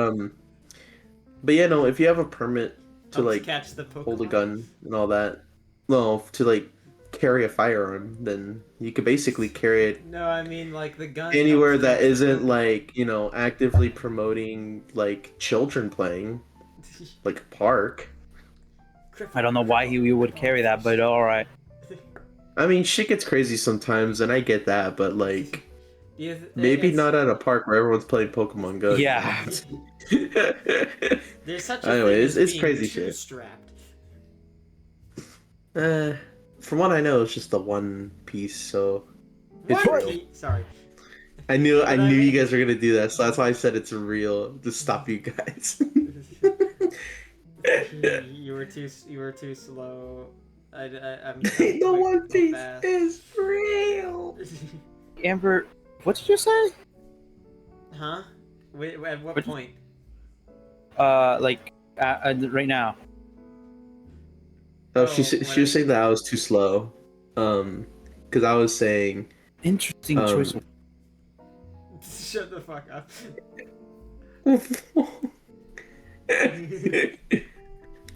yeah, no, if you have a permit to Helps like catch the hold a Pokemon. gun and all that, no, to like carry a firearm, then you could basically carry it No, I mean like the gun anywhere helps that catch the isn't Pokemon. like, actively promoting like children playing, like a park. I don't know why you would carry that, but all right. I mean, shit gets crazy sometimes, and I get that, but like, maybe It's not at a park where everyone's playing Pokemon Go. Yeah. there's such a Anyway, thing it's, as it's being crazy too shit. strapped. From what I know, it's just the one piece, so it's One real. piece. Sorry. I knew But you mean- guys were gonna do that, so that's why I said it's real to stop you guys. You were too slow. I'm The quick, One go Piece fast. is real. Amber, what did you say? Huh? Wait, at what What- point? Right now. Oh, Oh, she was saying that I was too slow. Because I was saying, Interesting choice. Shut the fuck up.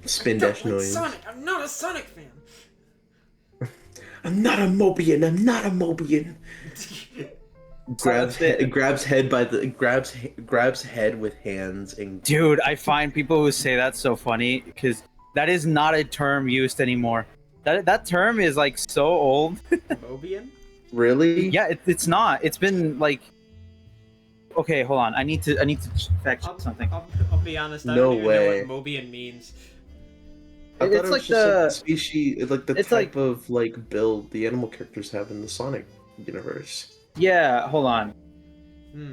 spin Don't dash like noise. Sonic. I'm not a Sonic fan. I'm not a Mobian. I'm not a Mobian. Grabs head with hands and Dude, I find people who say that so funny because that is not a term used anymore. That term is like so old. Mobian? really. Yeah, it's not. It's been like. Okay, hold on. I need to fact check something. I'll be honest. I No don't even way. know what Mobian means. I thought It's it was like just like the the. species, like the It's type of like build the animal characters have in the Sonic universe. Yeah, hold on. Hmm.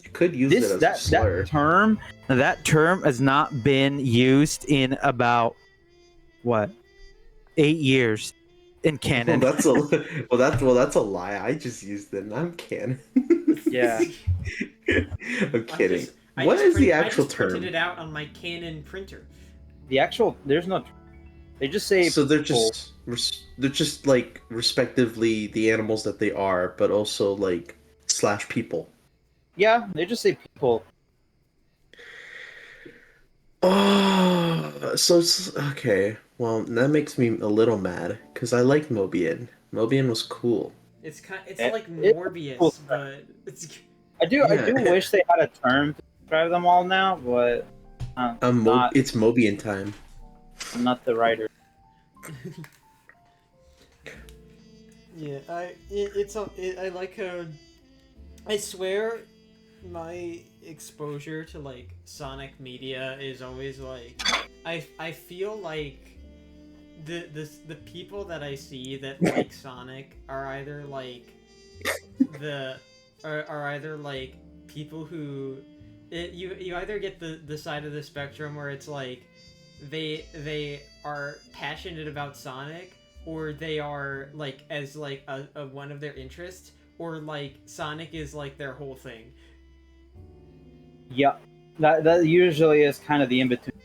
You could use it as a slur. That term has not been used in about what 8 years in Well, canon. that's a lie. I just used it. And I'm canon. Yeah. I'm kidding. I What just is the I actual just printed term? it out on my Canon printer. The actual there's no. They just say. So they're people. just like respectively the animals that they are, but also like slash people. Yeah, they just say people. Oh, so it's okay. Well, that makes me a little mad because I like Mobian. Mobian was cool. It's It- like it- Morbius, but it's I do Yeah. wish they had a term to describe them all now, but Not, It's Mobian time. I'm not the writer. Yeah, I like how I swear my exposure to like Sonic media is always like I feel like the people that I see that like Sonic are either like the are either like people who you either get the side of the spectrum where it's like they are passionate about Sonic, or they are like as like a one of their interests, or like Sonic is like their whole thing. Yeah, that usually is kind of the in between.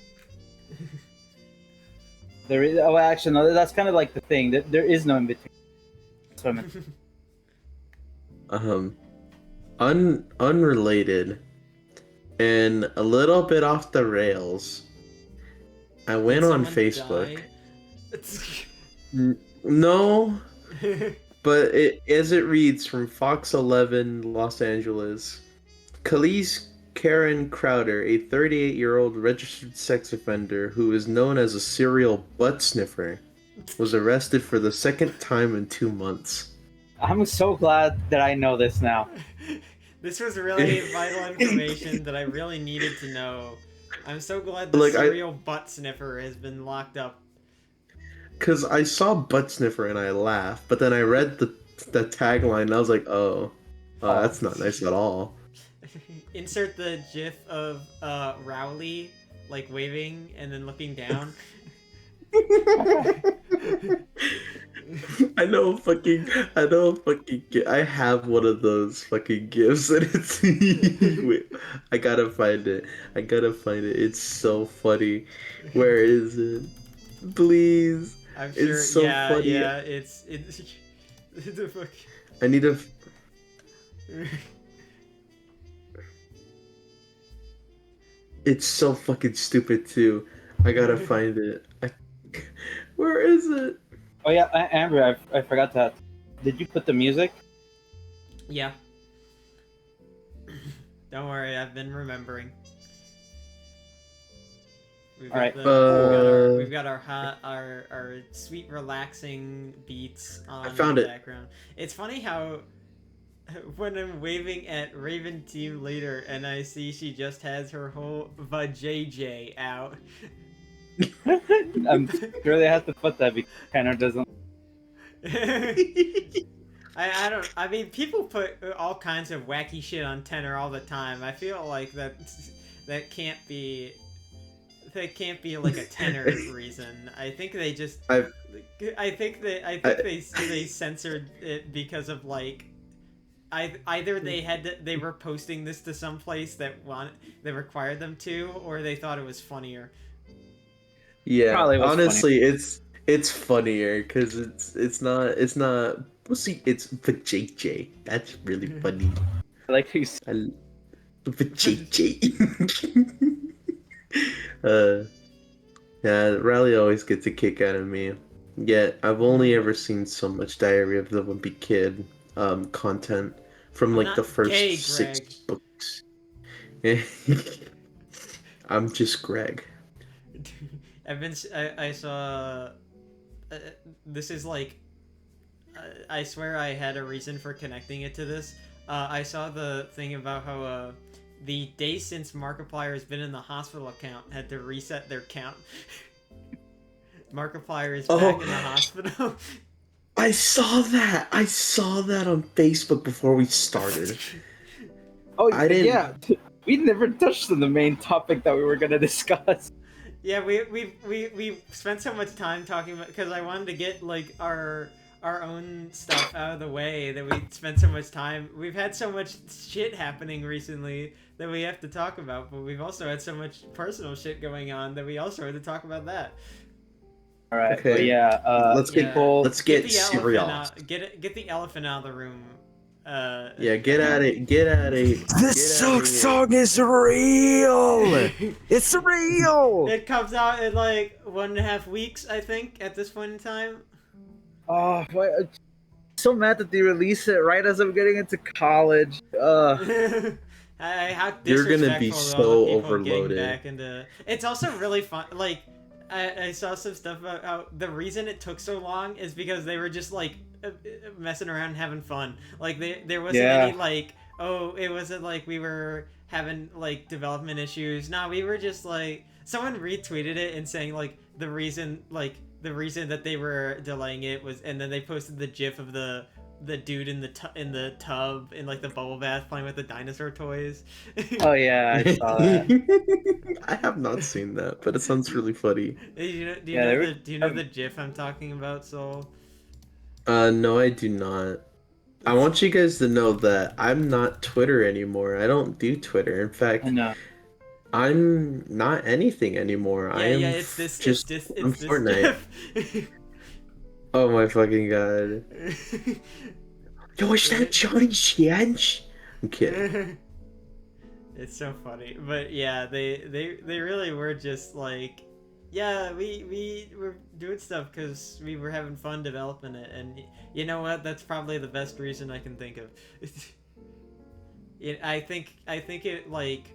There is. Oh, actually, no. That's kind of like the thing. That there is no in between. That's what I meant. Unrelated and a little bit off the rails. I went Did on someone Facebook. die? No, but as it reads from Fox 11 Los Angeles, Khalees Karen Crowder, a 38-year-old registered sex offender who is known as a serial butt sniffer, was arrested for the second time in 2 months. I'm so glad that I know this now. This was really vital information that I really needed to know. I'm so glad the Like, serial butt sniffer has been locked up. Because I saw butt sniffer and I laughed, but then I read the tagline and I was like, oh, that's not nice at all. Insert the gif of Rowley like waving and then looking down. I know I have one of those fucking gifs and it's wait, I gotta find it. It's so funny. Where is it? Please. I'm sure. It's so yeah, funny. yeah. It's the fuck. I need to. It's so fucking stupid too. I gotta find it. Where is it? Oh yeah, Amber, I forgot that. Did you put the music? Yeah. Don't worry, I've been remembering. All right. We've got our hot, our sweet, relaxing beats on I found the it. background. It's funny how when I'm waving at Raven Team Leader and I see she just has her whole vajayjay out. I'm sure they have to put that because Tanner doesn't. I don't. I mean, people put all kinds of wacky shit on Tenor all the time. I feel like that can't be. That can't be like a Tenor reason. I think they just. I think they censored it because of like. Either they were posting this to some place that required them to, or they thought it was funnier. Yeah, Probably was honestly, it's funnier because it's not pussy. It's vajayjay. That's really funny. I like who. Vajayjay. Yeah, Riley always gets a kick out of me. Yet I've only ever seen so much Diary of the Wimpy Kid content from like I'm the not first gay, 6 Greg. books. I'm just Greg. I saw. This is like. I swear I had a reason for connecting it to this. I saw the thing about how the day since Markiplier has been in the hospital account had to reset their count. Markiplier is back in the hospital. I saw that on Facebook before we started. Oh, I didn't. yeah. We never touched on the main topic that we were gonna discuss. Yeah, we spent so much time talking about, because I wanted to get like our own stuff out of the way that we spent so much time. We've had so much shit happening recently that we have to talk about, but we've also had so much personal shit going on that we also had to talk about that. All right. Okay. But yeah. Let's get the serious. elephant out, get the elephant out of the room. Yeah, get at it. This Silksong is real. It's real. It comes out in like 1.5 weeks, I think, at this point in time. Oh, why? So mad that they released it right as I'm getting into college. How You're gonna be disrespectful of all the so people getting overloaded. back into. It's also really fun. Like, I saw some stuff about how the reason it took so long is because they were just like messing around and having fun. Like there wasn't Yeah. any like, oh, it wasn't like we were having like development issues. Nah, we were just like, someone retweeted it and saying like the reason that they were delaying it was, and then they posted the gif of the dude in the tub in like the bubble bath playing with the dinosaur toys. Oh yeah, I saw that. I have not seen that, but it sounds really funny. Do you know, Yeah, they were- do you know the gif I'm talking about, Soul? No, I do not. I want you guys to know that I'm not Twitter anymore. I don't do Twitter. In fact, I know. I'm not anything anymore. I am It's this just it's on this Fortnite. gif. Oh my fucking god. Yo, is that Johnny Change? I'm kidding. It's so funny, but yeah, they really were just like, yeah, we were doing stuff because we were having fun developing it, and you know what? That's probably the best reason I can think of. I think it like,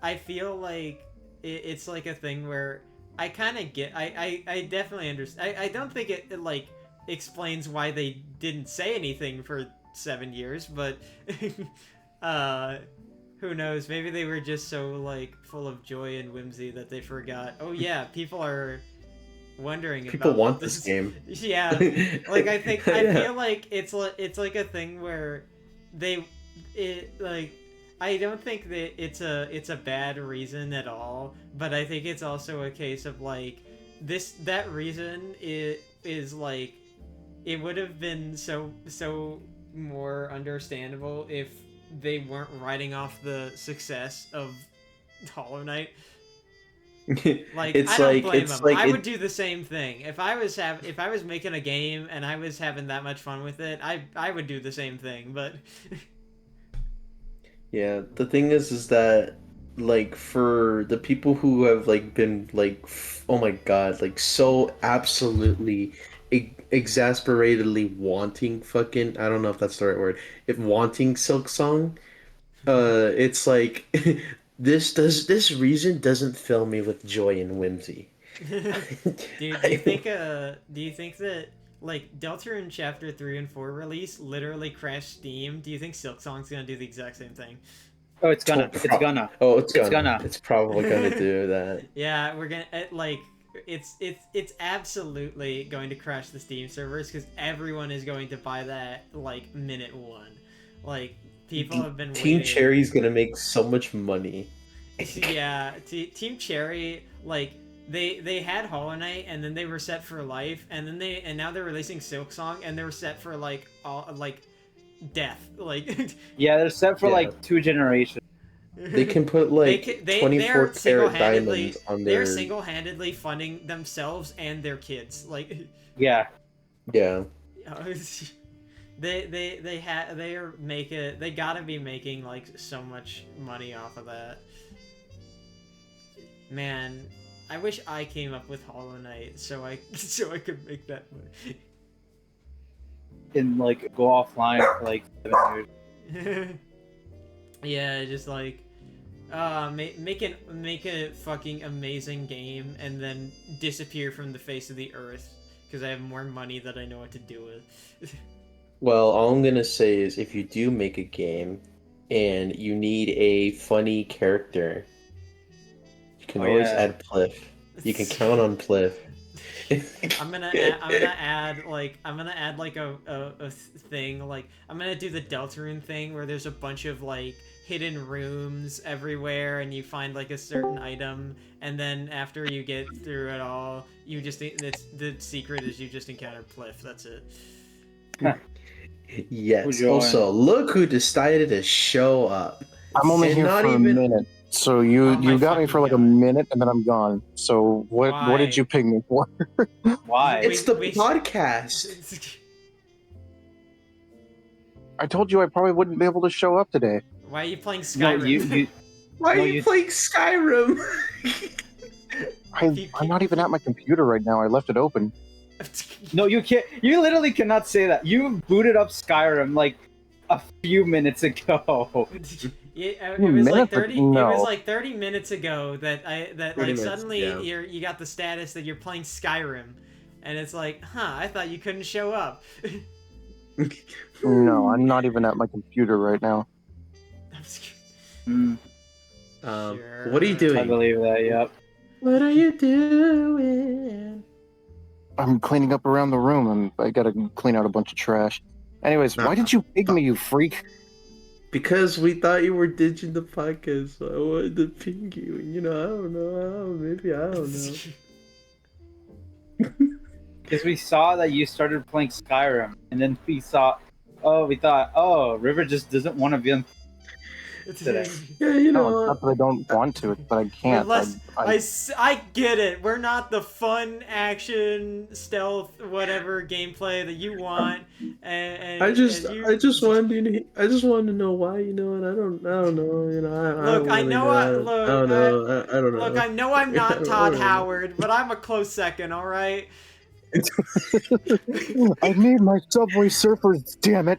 I feel like it's like a thing where I kind of get, I definitely understand. I don't think it like explains why they didn't say anything for 7 years, but who knows? Maybe they were just so like full of joy and whimsy that they forgot. Oh yeah, people are wondering People about want this game. Yeah, like I feel like it's like a thing where I don't think that it's a bad reason at all, but I think it's also a case of like that reason is like, it would have been so more understandable if they weren't writing off the success of Hollow Knight. Like, I don't blame them. I would do the same thing if I was making a game and I was having that much fun with it. I would do the same thing, but Yeah, the thing is that like for the people who have like been like oh my god, like so absolutely exasperatedly wanting fucking, I don't know if that's the right word, if wanting Silksong, it's like this reason doesn't fill me with joy and whimsy. do you think that like Deltarune Chapter 3 and 4 release literally crashed Steam? Do you think Silksong's gonna do the exact same thing? Oh, it's gonna. It's gonna. Oh, it's It's gonna. gonna. It's probably gonna do that. Yeah, we're gonna like, it's absolutely going to crash the Steam servers because everyone is going to buy that like minute one. Like, people have been Team waiting. Cherry's gonna make so much money. Yeah, Team Cherry, like they had Hollow Knight and then they were set for life, and now they're releasing Silksong and they were set for like all like death. Like Yeah, they're set for Yeah. like 2 generations. They can put like 24 karat diamonds on their. They're single-handedly funding themselves and their kids. Like, Yeah. Yeah. they gotta be making like so much money off of that. Man, I wish I came up with Hollow Knight so I could make that money. And like go offline for like 7 years. Yeah, just like make a fucking amazing game and then disappear from the face of the earth because I have more money that I know what to do with. Well, all I'm gonna say is if you do make a game and you need a funny character, you can always add Pliff. You can count on Pliff. I'm gonna add like a thing, like I'm gonna do the Deltarune thing where there's a bunch of like hidden rooms everywhere and you find like a certain item, and then after you get through it all, the secret is you just encountered Pliff. That's it. Yes. Join. Also, look who decided to show up. I'm only And here not for even- a minute. So Oh you my got me fucking for like a God. minute and then I'm gone. So what Why? did you ping me for? Why? It's the We- podcast. I told you I probably wouldn't be able to show up today. Why are you playing No, Skyrim? you Why No, are you you- playing Skyrim? I'm not even at my computer right now. I left it open. no, you can't. You literally cannot say that. You booted up Skyrim like a few minutes ago. Yeah, it 30 was like minutes? 30. No. It was like 30 minutes ago that 30 like minutes, suddenly yeah. you got the status that you're playing Skyrim, and it's like, huh? I thought you couldn't show up. No, I'm not even at my computer right now. I'm scared. Mm, What are you Sure. I doing? believe that. Yep. What are you doing? I'm cleaning up around the room and I gotta clean out a bunch of trash. Anyways, why did you ping me, you freak? Because we thought you were ditching the podcast, so I wanted to ping you. And, I don't know. Maybe I don't know. Because we saw that you started playing Skyrim, and then we thought, River just doesn't want to be on today. Yeah, No, it's not that I don't want to, it's that I can't. I get it. We're not the fun action stealth whatever gameplay that you want. And I just you... wanted to know why, and I don't know, Look, I know I don't know. I don't know. Look, I know I'm not I Todd don't know. Howard, but I'm a close second, all right? I made my Subway Surfers, damn it!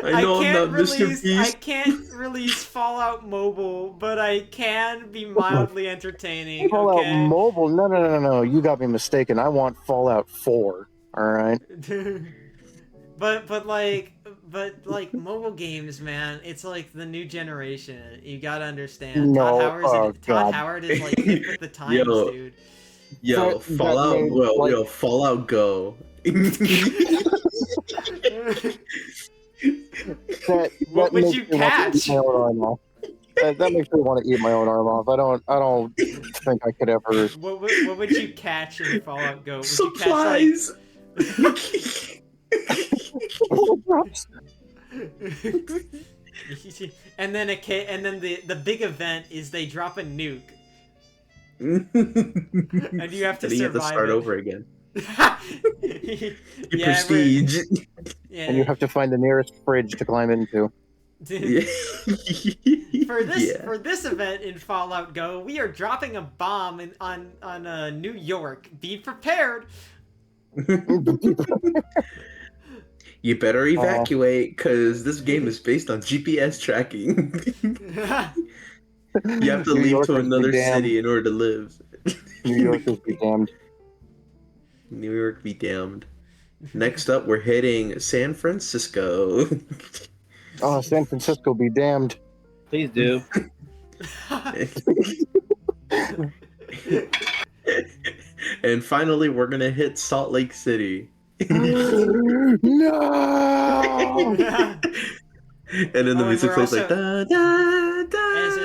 I know I'm not Mr. I Beast. can't release Fallout Mobile, but I can be mildly entertaining, Fallout okay? Mobile? No. You got me mistaken. I want Fallout 4. Alright? but like mobile games, man, it's like the new generation. You gotta understand. No, Todd God. Howard is like hip with the times, Yo. dude. Yo, That Fallout. made, Well, like- yo, Fallout Go. What would makes you me want to catch? eat my own arm off. That makes me want to eat my own arm off. I don't think I could ever. What would you catch in Fallout Go? Would you catch Supplies. and then the big event is they drop a nuke And you have to then you have to survive start it. over again. Yeah, Prestige. Yeah. And you have to find the nearest fridge to climb into. Yeah. For this event in Fallout Go, we are dropping a bomb on New York. Be prepared. You better evacuate, because this game is based on GPS tracking. You have to New leave Yorkers to be another damned. city in order to live. New Yorkers be damned. New York be damned. Next up, we're hitting San Francisco. Oh, San Francisco be damned. Please do. And finally, we're gonna hit Salt Lake City. No! And then the Oh, music and plays we're like da da da. As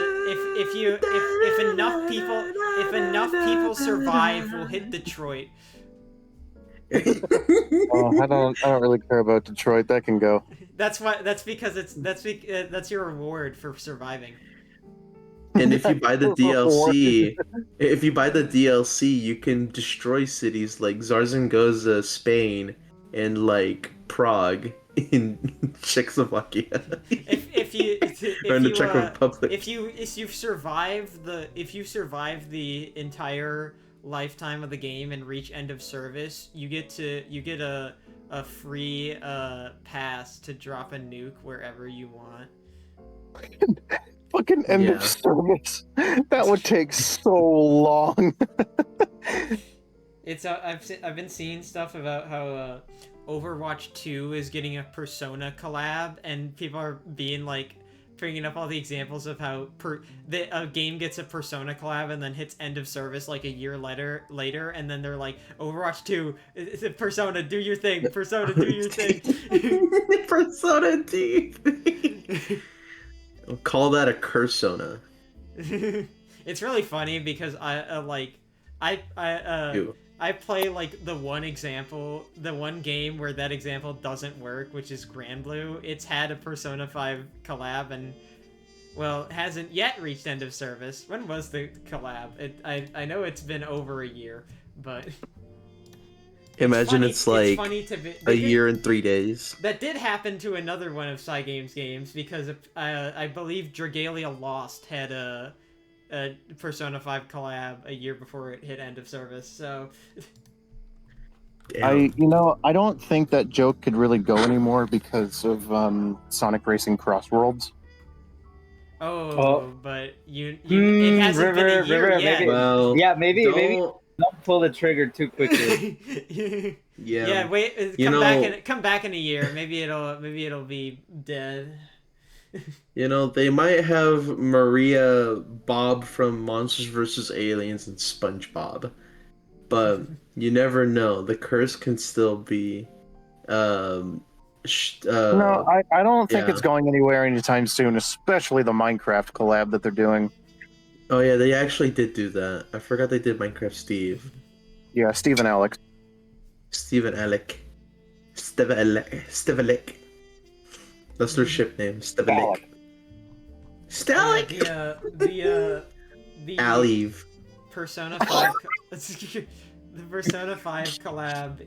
if enough people survive, we'll hit Detroit. Oh, I don't really care about Detroit. That can go. That's because that's your reward for surviving. And if you buy the DLC, you can destroy cities like Zarzangoza, Spain, and like Prague in Czechoslovakia. If you or in the Czech Republic. if you survive the entire lifetime of the game and reach end of service, you get a free pass to drop a nuke wherever you want. Fucking end of service. That would take so long. It's I've been seeing stuff about how Overwatch 2 is getting a Persona collab, and people are being like bringing up all the examples of how a game gets a Persona collab and then hits end of service like a year later, and then they're like, Overwatch 2, Persona, do your thing, Persona, do your thing. Persona deep. Call that a Cursona. It's really funny because I play like the one game where that example doesn't work, which is Grand Blue. It's had a Persona 5 collab and, well, hasn't yet reached end of service. When was the collab? I know it's been over a year, but... Imagine it's like a year and 3 days. That did happen to another one of Cygames games, because I believe Dragalia Lost had a Persona 5 collab a year before it hit end of service, so... Damn. I don't think that joke could really go anymore because of Sonic Racing Cross Worlds. Oh, but it hasn't been a year River, yet. maybe, Well, yeah, maybe don't. don't pull the trigger too quickly. Yeah. Wait, You come back in a year. Maybe it'll be dead. they might have Maria Bob from Monsters vs. Aliens and SpongeBob, but you never know. The curse can still be. Um, No, I don't think yeah. it's going anywhere anytime soon, especially the Minecraft collab that they're doing. Oh yeah, they actually did do that. I forgot they did Minecraft Steve. Yeah, Steve and Alex. Steven Alec. Steve Alec. That's their ship name. Steve Alec. Stalik! The Alive. Persona 5 the Persona 5 collab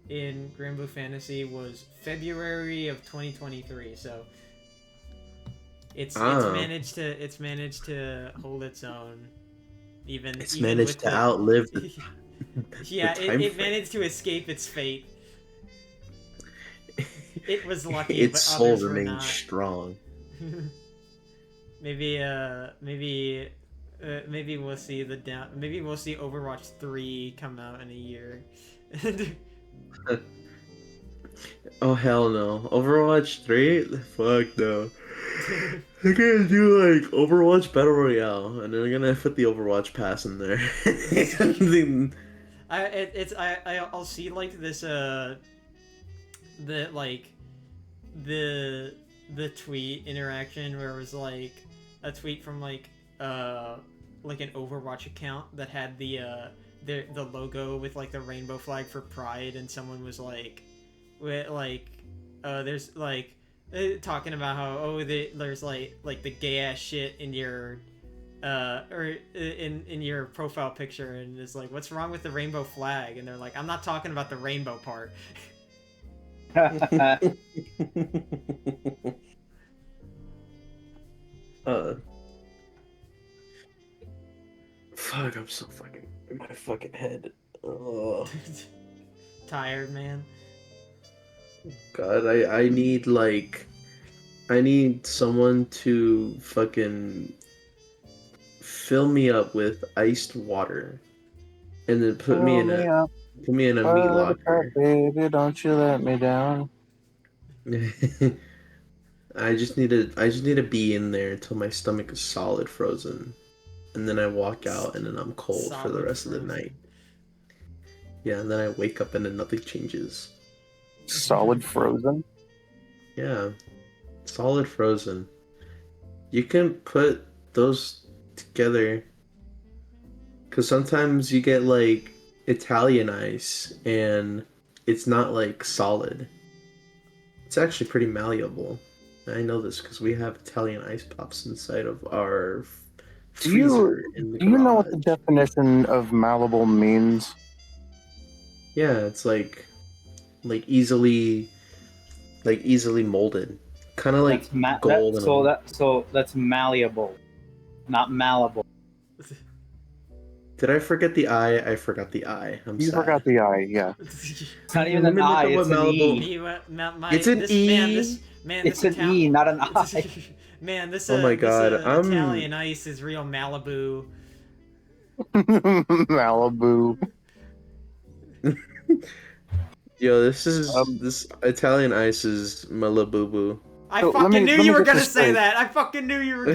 in Grand Blue Fantasy was February of 2023, so it's managed to hold its own even It's even managed with to the outlive the yeah, time it frame. managed to escape its fate. It was lucky, Its but soul others were remains not. strong. Maybe we'll see maybe we'll see Overwatch 3 come out in a year. Oh hell no. Overwatch 3? Fuck no. They're gonna do like Overwatch Battle Royale and they're gonna put the Overwatch pass in there. I'll see like this the like the tweet interaction where it was like a tweet from like an Overwatch account that had the logo with like the rainbow flag for Pride, and someone was like there's like talking about how there's like the gay ass shit in your or in your profile picture, and it's like, what's wrong with the rainbow flag? And they're like, I'm not talking about the rainbow part. Fuck, I'm so fucking in my fucking head. Oh Tired, man. God, I need someone to fucking fill me up with iced water and then put me in a up, meat buttercup, locker. baby, don't you let me down. I just need to be in there until my stomach is solid frozen. And then I walk out and then I'm cold for the Solid rest of the frozen. night. Yeah, and then I wake up and then nothing changes. Solid frozen. Yeah. Solid frozen. You can put those together. Cause sometimes you get like Italian ice and it's not like solid. It's actually pretty malleable. I know this because we have Italian ice pops inside of our freezer in the Do you know what the garage. definition of malleable means? Yeah, it's like easily molded. Kind of like gold That's malleable, not malleable. Did I forget the I? I forgot the I. I'm You sad. forgot the I, yeah. It's not even Let an me look I, up what it's an malleable- E. It's an E. It's an E, not an I. Man, this Oh my God, Italian ice is real Malibu. Malibu. Yo, this Italian ice is Malabubu. I So, let fucking me knew you were get gonna this say straight. that. I fucking knew you were.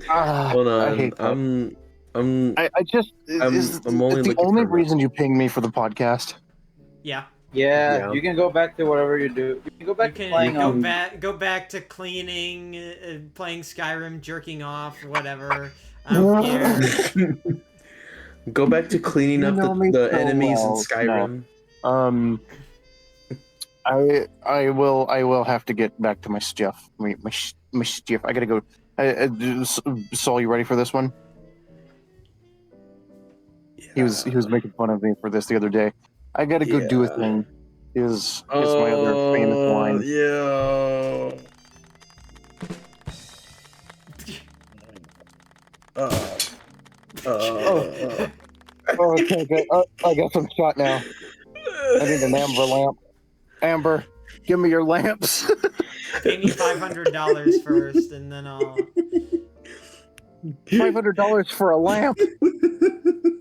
Hold I on, hate that. I'm I'm only the looking only for reason you ping me for the podcast. Yeah. Yeah, Yeah. you can go back to whatever you do. You can go You back to can playing go back to cleaning, playing Skyrim, jerking off, whatever. I don't care. Go back to cleaning You up know me the so enemies in well. Skyrim. No. I will have to get back to my stuff. My stuff. I gotta go. Saul, you ready for this one? He was making fun of me for this the other day. I gotta go do a Yeah. thing. Is my other famous line. Yeah. Oh, okay, good. I got some shot now. I need an amber lamp. Amber, give me your lamps. Pay me $500 first, and then I'll. $500 for a lamp.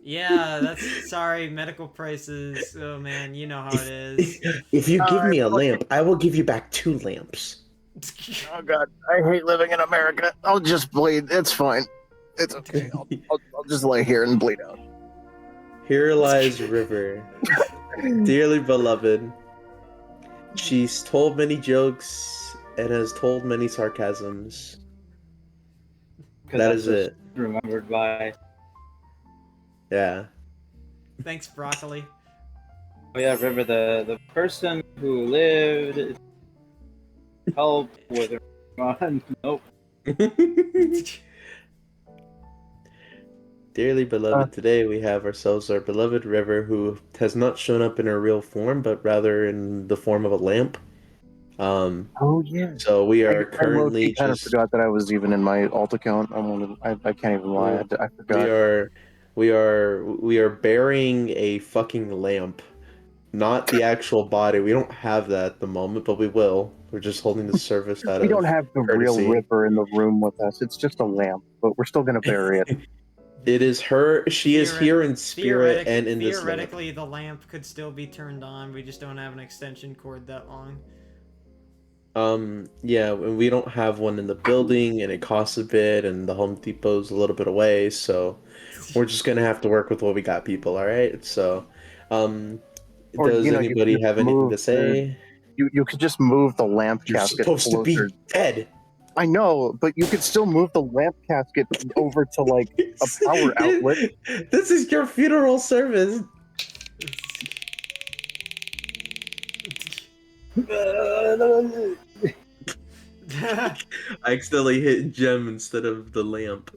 Yeah, that's sorry. Medical prices. Oh man, you know how it is. If you give me a Alright, lamp, I will give you back 2 lamps. Oh god, I hate living in America. I'll just bleed. It's fine. It's okay. I'll just lay here and bleed out. Here lies River, dearly beloved. She's told many jokes and has told many sarcasms. 'Cause That that's is what it. she's remembered by. Yeah. Thanks, broccoli. Oh yeah, River, the person who lived. Help with her. Nope. Dearly beloved, today we have ourselves our beloved River, who has not shown up in her real form, but rather in the form of a lamp. Oh yeah. So we are I currently kind of just forgot that I was even in my alt account. I can't even lie. I we forgot. are burying a fucking lamp, not the actual body. We don't have that at the moment, but we will. We're just holding the service out We of don't have the real courtesy. Ripper in the room with us. It's just a lamp, but we're still gonna bury it. It is her. She is here in spirit and in this lamp. Theoretically, the lamp could still be turned on. We just don't have an extension cord that long. Yeah, and we don't have one in the building, and it costs a bit, and the Home Depot's a little bit away, so we're just gonna have to work with what we got, people. All right. So, Or does you anybody could have anything move to say? you could just move the lamp You're casket supposed to closer. be dead. I know, but you could still move the lamp casket over to like a power outlet. This is your funeral service. I accidentally hit gem instead of the lamp.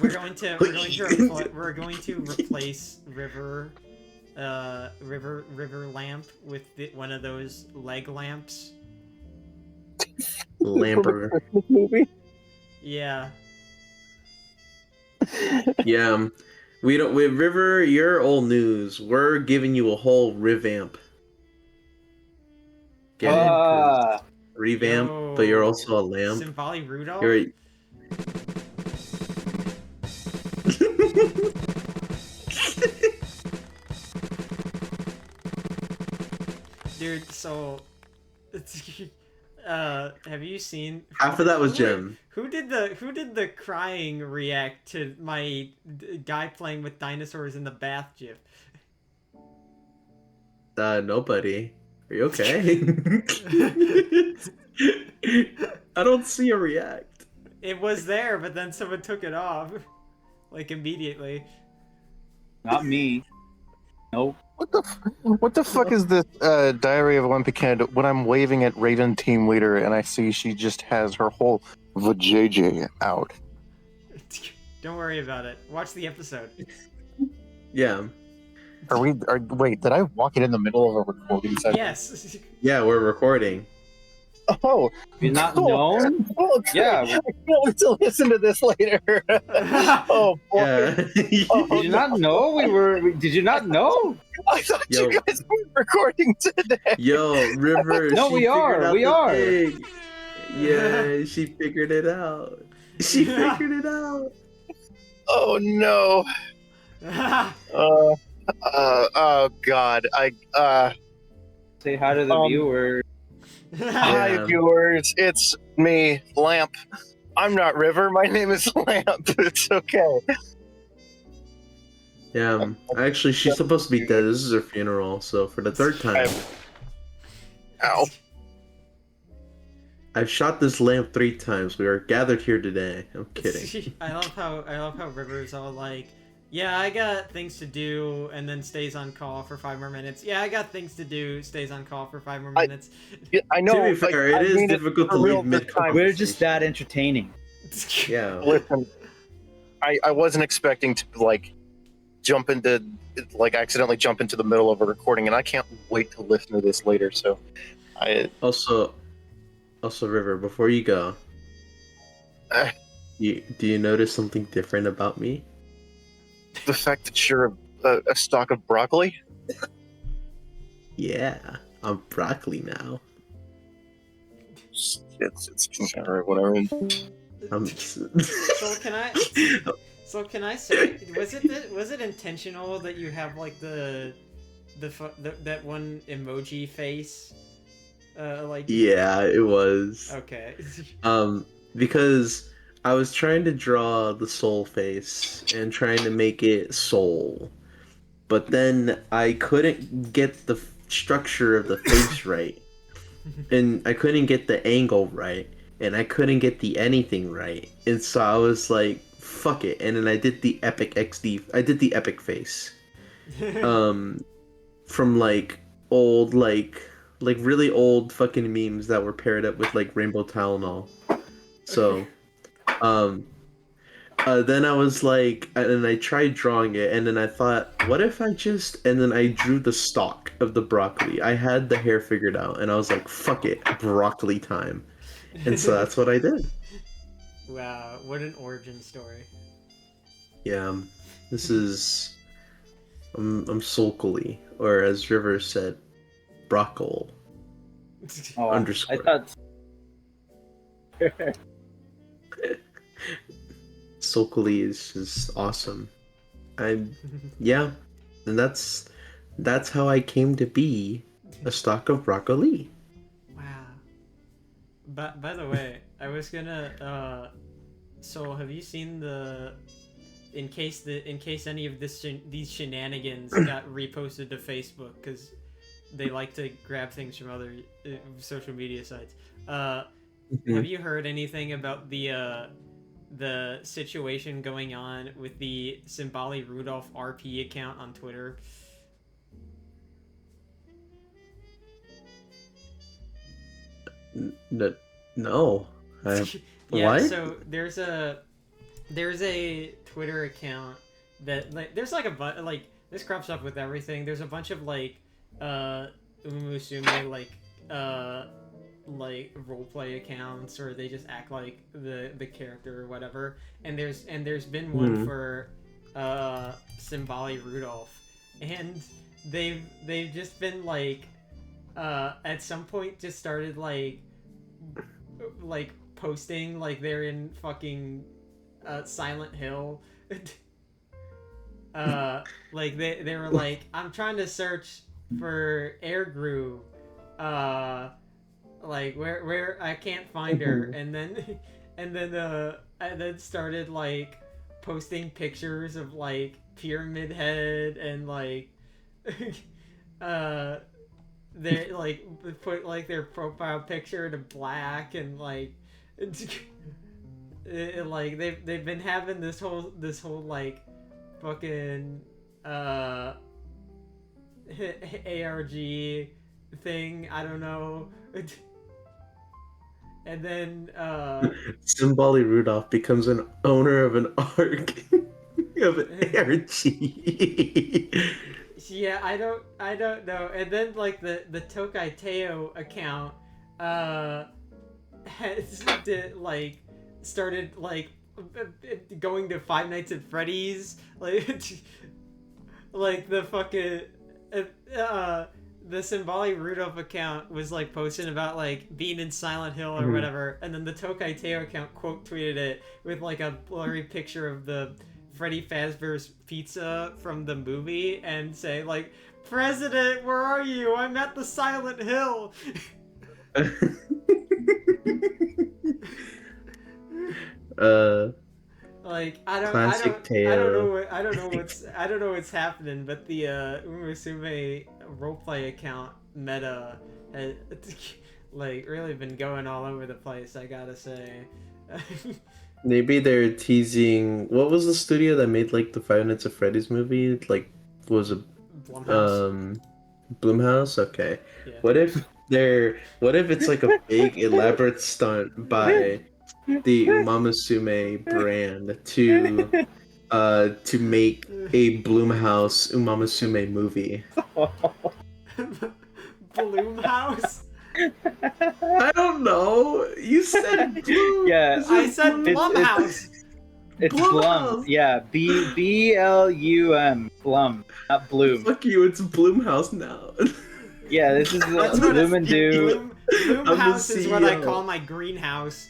We're going to replace River lamp with one of those leg lamps. Lamper. Christmas movie. Yeah. Yeah. We don't. With River, you're old news. We're giving you a whole revamp. Get it? 'Cause revamp, but you're also a lamp. Symboli Rudolph? You're. Dude, so have you seen Half of that was Gem. Who did the crying react to my guy playing with dinosaurs in the bath gif? Nobody. Are you okay? I don't see a react. It was there, but then someone took it off, like immediately. Not me. Nope. What the fuck is this Diary of a Wimpy Kid when I'm waving at Raven team leader and I see she just has her whole vajayjay out? Don't worry about it. Watch the episode. Yeah. Wait, did I walk it in the middle of a recording session? Yes. Yeah, we're recording. Oh, You're not cool. known? Oh, Yeah. I can't wait to listen to this later. Oh boy. Yeah. Oh, Did you not know we were? Did you not know? I thought Yo. you guys were recording today. Yo, River. No, she we figured are, out we the are. thing. Yeah, she figured it out. She figured it out. Oh no. Oh god. Say hi to the viewer. Hi Yeah. viewers, it's me, Lamp. I'm not River, my name is Lamp. It's okay. Yeah. Actually, she's supposed to be dead. This is her funeral, so for the third time. Ow. I've shot this lamp 3 times. We are gathered here today. I'm kidding. I love how River's all like, yeah, I got things to do, and then stays on call for 5 more minutes. Yeah, I got things to do, stays on call for 5 more minutes. Yeah, I know. To be fair, it is difficult to leave mid time. We're just that entertaining. Yeah. Listen, I wasn't expecting to jump into accidentally jump into the middle of a recording, and I can't wait to listen to this later. So, Also, River, before you go, Do you notice something different about me? The fact that you're a stalk of broccoli? Yeah, I'm broccoli now. It's all right, whatever. I'm. So can I? So can I say? Was it intentional that you have like that one emoji face? Like. Yeah, it was. Okay. Because I was trying to draw the soul face and trying to make it soul, but then I couldn't get the structure of the face right, and I couldn't get the angle right, and I couldn't get the anything right, and so I was like, "Fuck it," and then I did the epic XD. I did the epic face, um, from like old like really old fucking memes that were paired up with like rainbow Tylenol. So, um, then I was like, and I tried drawing it, and then I thought, what if I just, and then I drew the stalk of the broccoli. I had the hair figured out, and I was like, fuck it, broccoli time. And so that's what I did. Wow, what an origin story. Yeah, this is, I'm sulkily, or as River said, broccol Oh, underscore. I thought. Sulkily is just awesome. Yeah, and that's how I came to be a stalk of broccoli. Wow. But by the way, I was gonna. So have you seen in case any of these shenanigans got reposted to Facebook because they like to grab things from other social media sites. Have you heard anything about the situation going on with the Simbali Rudolph RP account on Twitter? No. Yeah, What? so there's a Twitter account that like there's like this crops up with everything. There's a bunch of like Umusume like roleplay accounts, or they just act like the character or whatever. And there's been one for Simbali Rudolph, and they've just been like at some point just started like posting like they're in fucking Silent Hill. Like they were like, I'm trying to search for Air Groove, like where I can't find her, and then I then started like posting pictures of like Pyramid Head and like they like put like their profile picture to black, and like like they've been having this whole like fucking ARG thing, I don't know. And then Simbali Rudolph becomes an owner of an ARC of an ARG. yeah, I don't know. And then like the Tokai Teo account has like started like going to Five Nights at Freddy's, like the fucking the Simbali Rudolph account was like posting about like being in Silent Hill or whatever, and then the Tokai Teo account quote tweeted it with like a blurry picture of the Freddy Fazbear's pizza from the movie and say like, "President, where are you? I'm at the Silent Hill." Like I don't know what's happening, but the Umusume roleplay account meta has like really been going all over the place, I gotta say. Maybe they're teasing. What was the studio that made like the Five Nights at Freddy's movie? Like, was it Blumhouse. Blumhouse? Okay. Yeah. What if it's like a big elaborate stunt by the Umamasume brand to make a Blumhouse Umamasume movie? Bloomhouse? I don't know. You said Bloom. Yeah, This I is said Bloom. Blumhouse. It's Blum. Blumhouse. Yeah, Blum. Blum, not Bloom. Fuck you. It's Bloomhouse now. Yeah, this is That's what Bloom and Bloom. I'm the Bloomhouse is what I CEO. call my greenhouse.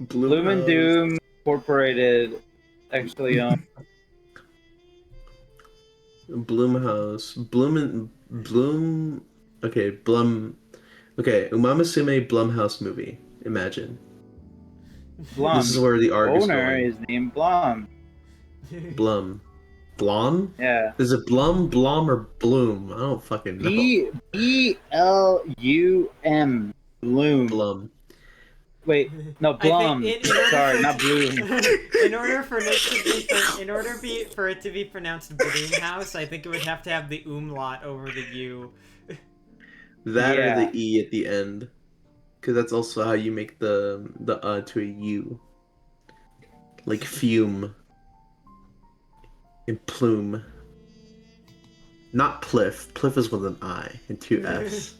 Bloom and Doom Incorporated. Actually, Bloomhouse. Bloom. Okay, Blum. Okay, Umamasume Blumhouse movie. Imagine. Blum. This is where the arc is Owner going. is named Blum. Blum. Blom? Yeah. Is it Blom, or Bloom? I don't fucking know. Blum. Bloom. Blum. Wait, no, Blum. in order Sorry, for not Bloom. in order for it to be for it to be pronounced Bloomhouse, I think it would have to have the umlaut over the U. That Yeah. or the E at the end. Because that's also how you make the to a U. Like fume. And plume. Not pliff. Pliff is with an I and two F's.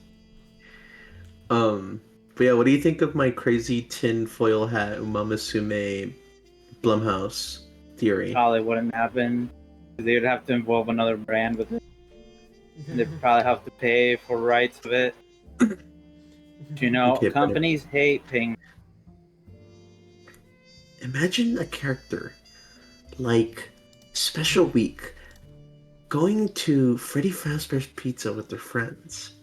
But yeah, what do you think of my crazy tin foil hat Umamasume Blumhouse theory? Probably wouldn't happen. They would have to involve another brand with it. And they'd probably have to pay for rights of it. You know, Okay, but- companies hate paying. Imagine a character like Special Week going to Freddy Fazbear's Pizza with their friends.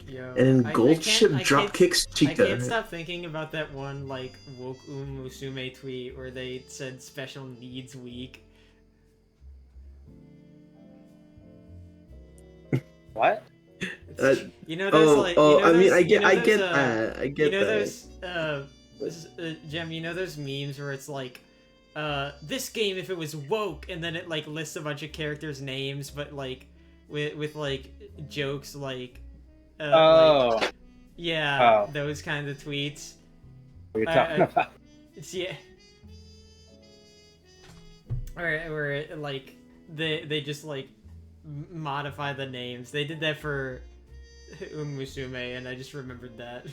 Yo, And I Gold can't- Ship I can't- dropkicks I Chica. can't stop thinking about that one like woke Musume tweet where they said Special Needs Week. What? You know, there's like. You know, I mean, those- I you get, know I those, get uh, that. I get you know that. those Jem, you know those memes where it's like this game if it was woke and then it like lists a bunch of characters' names but like with like jokes like Oh, like, yeah, Oh. those kind of tweets. what you're I- talking I- about? It's, yeah. Where like they just like modify the names. They did that for Musume, and I just remembered that.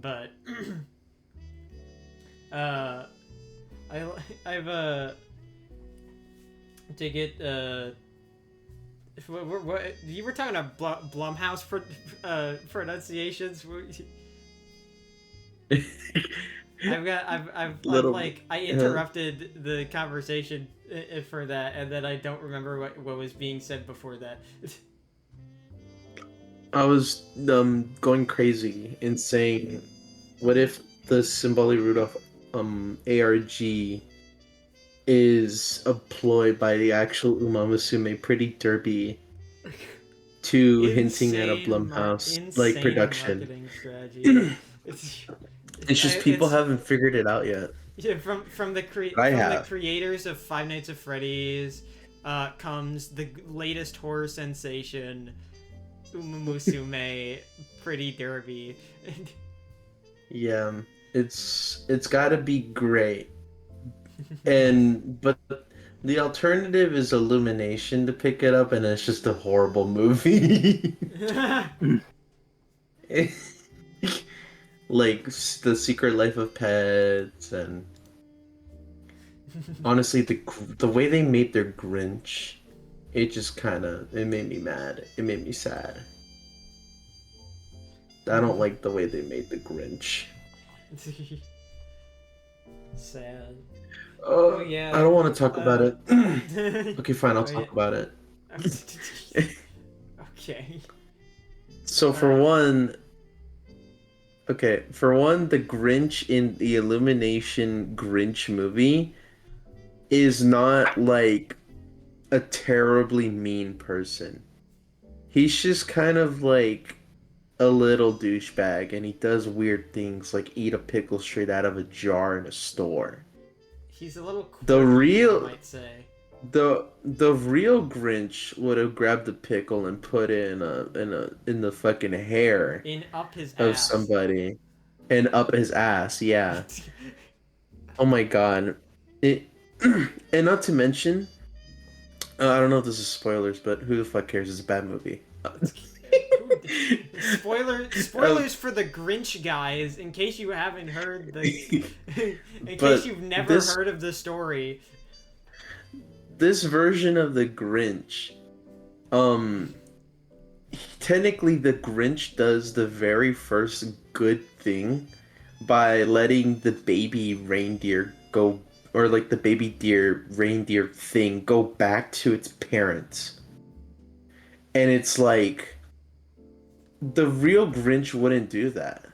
But I've to get what you were talking about Blumhouse for pronunciations. I've Little- like I interrupted the conversation for that, and then I don't remember what was being said before that. I was going crazy and saying, what if the Symboli Rudolph ARG is a ploy by the actual Umamasume Pretty Derby to hinting at a Blumhouse like production. Marketing strategy. It's just people haven't figured it out yet. Yeah, from the creators of Five Nights at Freddy's comes the latest horror sensation, Musume Pretty Derby. Yeah, it's got to be great. But the alternative is Illumination to pick it up, and it's just a horrible movie. Like The Secret Life of Pets, and honestly, the way they made their Grinch, it just it made me mad. It made me sad. I don't like the way they made the Grinch. Sad. Oh yeah. I don't want to talk about it. it. Okay, fine, I'll Oh, talk yeah. about it. Okay. So for one, the Grinch in the Illumination Grinch movie is not like a terribly mean person. He's just kind of like a little douchebag, and he does weird things like eat a pickle straight out of a jar in a store. He's a little quirky, The real- I might say. The real Grinch would have grabbed the pickle and put it in the fucking hair In up his of ass. somebody and up his ass. Yeah. Oh my god. And not to mention, I don't know if this is spoilers, but who the fuck cares? It's a bad movie. Spoilers for the Grinch, guys, in case you haven't heard the in But case you've never this heard of the story. this version of the Grinch, um, technically the Grinch does the very first good thing by letting the baby reindeer go, or like the baby deer reindeer thing go back to its parents. And it's like the real Grinch wouldn't do that.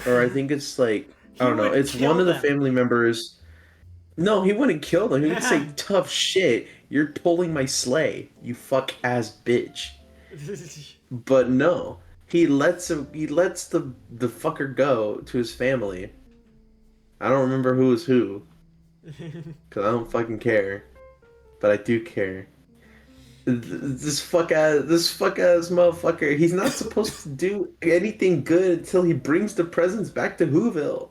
Or I think it's like, I He don't know, would it's kill one of the them. family members. No, he wouldn't kill them. He would say, tough shit, you're pulling my sleigh, you fuck ass bitch. But no, he lets the fucker go to his family. I don't remember who was who, cause I don't fucking care, but I do care. This fuck ass motherfucker. He's not supposed to do anything good until he brings the presents back to Whoville.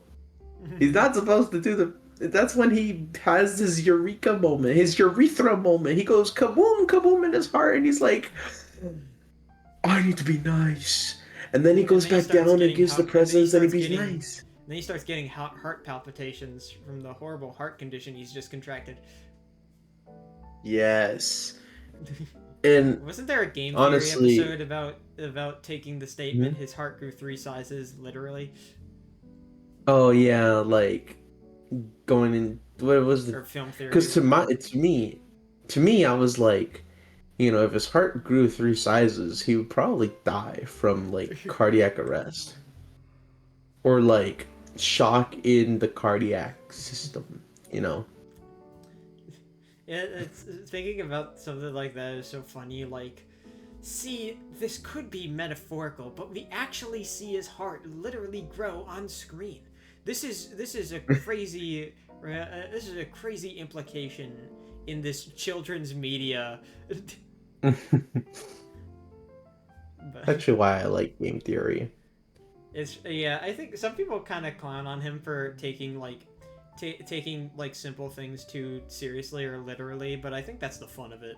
He's not supposed to do the. That's when he has his eureka moment, his urethra moment. He goes kaboom, kaboom in his heart, and he's like, I need to be nice. And then he goes then he back starts down and getting gives the hot- and then he presents and he starts be getting- nice. Then he starts getting heart palpitations from the horrible heart condition he's just contracted. Yes. And Wasn't there a game honestly- theory episode about taking the statement his heart grew 3 sizes literally? oh yeah, like going in. What was the? Or film theory? Because to me, I was like, you know, if his heart grew 3 sizes, he would probably die from like cardiac arrest or like shock in the cardiac system. You know. Yeah, it's thinking about something like that is so funny. Like, see, this could be metaphorical, but we actually see his heart literally grow on screen. This is a crazy this is a crazy implication in this children's media. But, Actually, why I like game theory. it's yeah, I think some people kind of clown on him for taking like taking like simple things too seriously or literally, but I think that's the fun of it.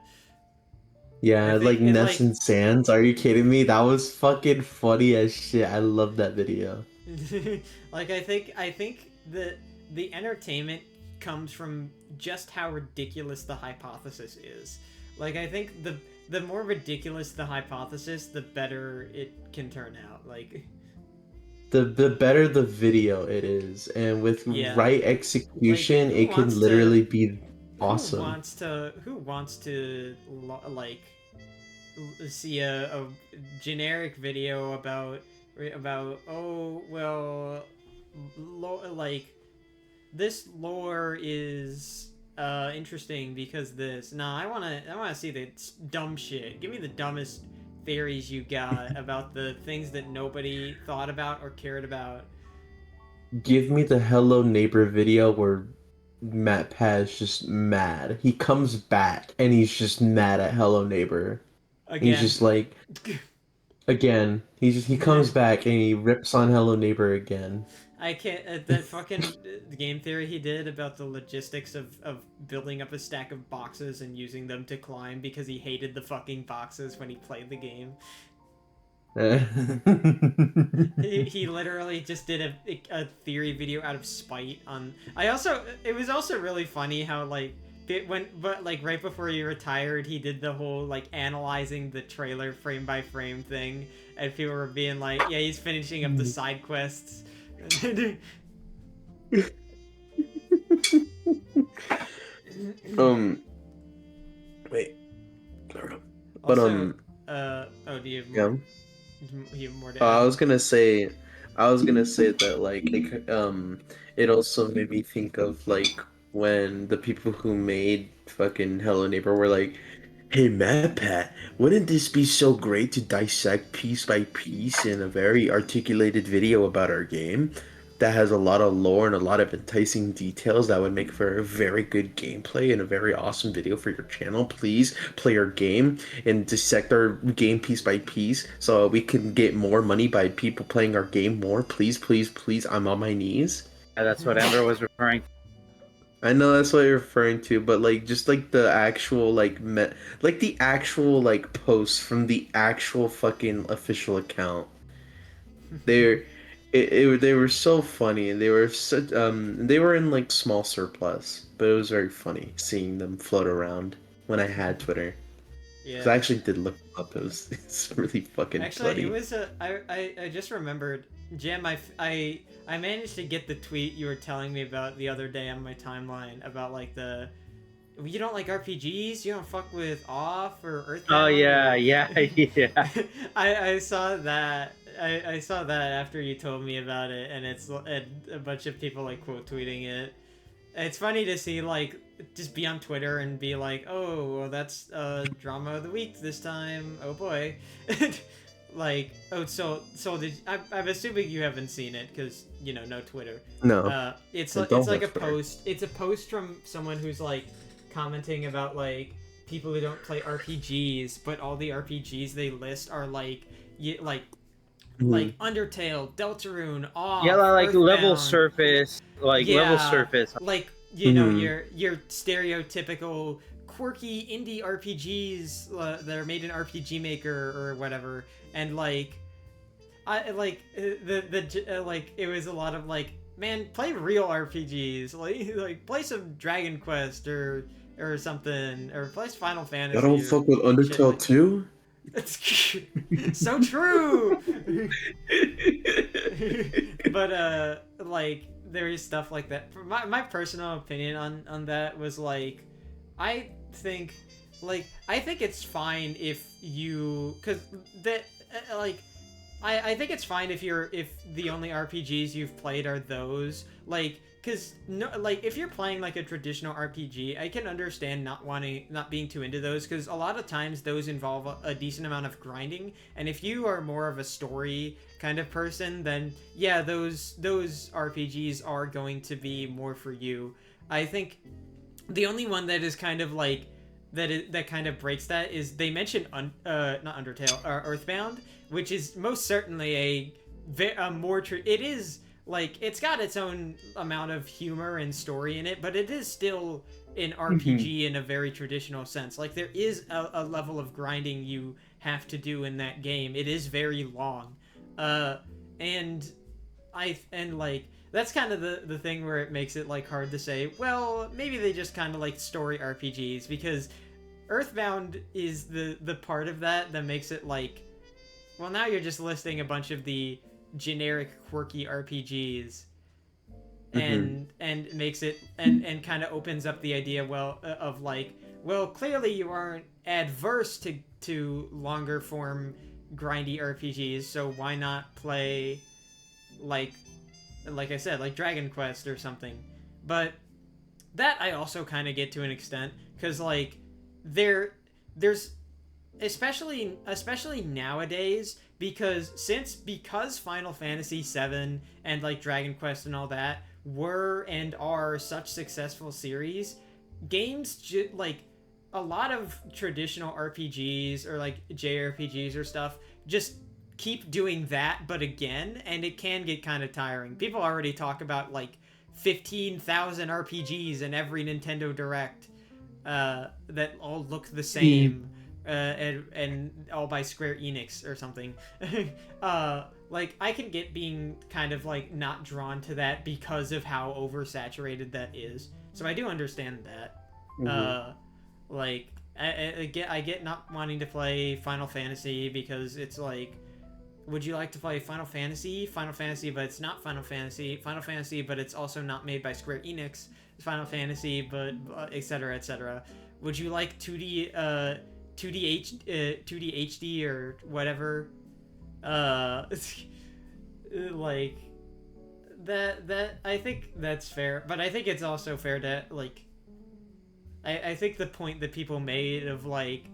Yeah, I think like it's Ness like- and Sands. Are you kidding me? That was fucking funny as shit. I love that video. Like I think the entertainment comes from just how ridiculous the hypothesis is. Like I think the more ridiculous the hypothesis, the better it can turn out. Like The better the video it is, and with Yeah. right execution, Like, who it can wants to- literally be awesome. Who wants to like see a generic video about oh well like this lore is interesting because this. Nah, I wanna see the dumb shit. Give me the dumbest theories you got about the things that nobody thought about or cared about. Give me the Hello Neighbor video where Matt Paz just mad. He comes back and he's just mad at Hello Neighbor. Again. He's just like, again. He comes back and he rips on Hello Neighbor again. I can't. That fucking game theory he did about the logistics of building up a stack of boxes and using them to climb because he hated the fucking boxes when he played the game. He literally just did a theory video out of spite on. It was also really funny how like right before he retired, he did the whole like analyzing the trailer frame by frame thing, and people were being like, yeah, he's finishing up the side quests. Wait. But Also, do you have yeah. more, you have more to I add? was gonna say that like it also made me think of like when the people who made fucking Hello Neighbor were like, hey Matt Pat, wouldn't this be so great to dissect piece by piece in a very articulated video about our game that has a lot of lore and a lot of enticing details that would make for a very good gameplay and a very awesome video for your channel. Please play our game and dissect our game piece by piece so we can get more money by people playing our game more. Please, please, please, I'm on my knees. That's what Amber was referring to. I know that's what you're referring to, but like just like the actual like the actual like posts from the actual fucking official account. They're they were so funny and they were in like small surplus, but it was very funny seeing them float around when I had Twitter. Because I Yeah. actually did look them up. It's really fucking Actually, it funny. was I just remembered, Jim. I managed to get the tweet you were telling me about the other day on my timeline about like the you don't like RPGs, you don't fuck with Off or Oh Earthbound yeah, or yeah, yeah. I saw that. I saw that after you told me about it, and and a bunch of people like quote tweeting it. It's funny to see like just be on Twitter and be like, oh, well, that's drama of the week this time. Oh boy, like oh I'm assuming you haven't seen it because no Twitter. No, I It's don't like a have Twitter. post. It's a post from someone who's like commenting about like people who don't play RPGs, but all the RPGs they list are like like Undertale, Deltarune, Yeah, Off, like level Earthbound. surface, like level Yeah, surface. like Mm-hmm. your stereotypical quirky indie RPGs that are made in RPG Maker or whatever, and like I like like it was a lot of like, man, play real RPGs, like play some Dragon Quest or something, or play Final I don't Fantasy or fuck with shit Undertale like. too. It's so true. But like there is stuff like that. For my personal opinion on that was like, I think I think it's fine if you because that like I think it's fine if the only RPGs you've played are those, like, because no, like if you're playing like a traditional RPG, I can understand not being too into those, because a lot of times those involve a decent amount of grinding, and if you are more of a story kind of person, then yeah, those RPGs are going to be more for you. I think the only one that is kind of like that kind of breaks that is they mentioned not Undertale, Earthbound, which is most certainly a more it is like it's got its own amount of humor and story in it, but it is still an RPG in a very traditional sense. Like there is a level of grinding you have to do in that game. It is very long, uh, and like that's kind of the thing where it makes it like hard to say, well, maybe they just kind of like story RPGs, because Earthbound is the part of that makes it like, well, now you're just listing a bunch of the generic quirky RPGs, Mm-hmm. and makes it and kind of opens up the idea, well, of like, well, clearly you aren't adverse to longer form grindy RPGs, so why not play like I said, like Dragon Quest or something. But that I also kind of get to an extent, because like there's especially nowadays, because Final Fantasy 7 and like Dragon Quest and all that were and are such successful series, like a lot of traditional RPGs or like JRPGs or stuff just keep doing that but again, and it can get kind of tiring. People already talk about like 15,000 RPGs in every Nintendo Direct, that all look the same, and all by Square Enix or something. Like I can get being kind of like not drawn to that because of how oversaturated that is. So I do understand that. Mm-hmm. Like I get not wanting to play Final Fantasy, because it's like, would you like to play Final Fantasy, but it's not Final Fantasy, but it's also not made by Square Enix, Final Fantasy, but etc. etc. Would you like 2D HD or whatever? Like that I think that's fair, but I think it's also fair to like I think the point that people made of like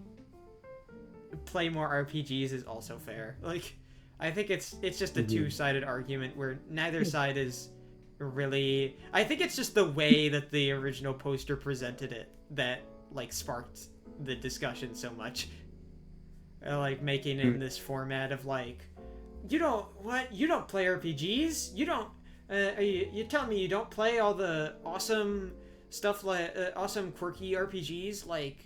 play more RPGs is also fair. Like I think it's just a Mm-hmm. two-sided argument where neither side is really. I think it's just the way that the original poster presented it that like sparked the discussion so much. Like making it in this format of like, you don't play RPGs, you don't you telling me you don't play all the awesome stuff like awesome quirky RPGs like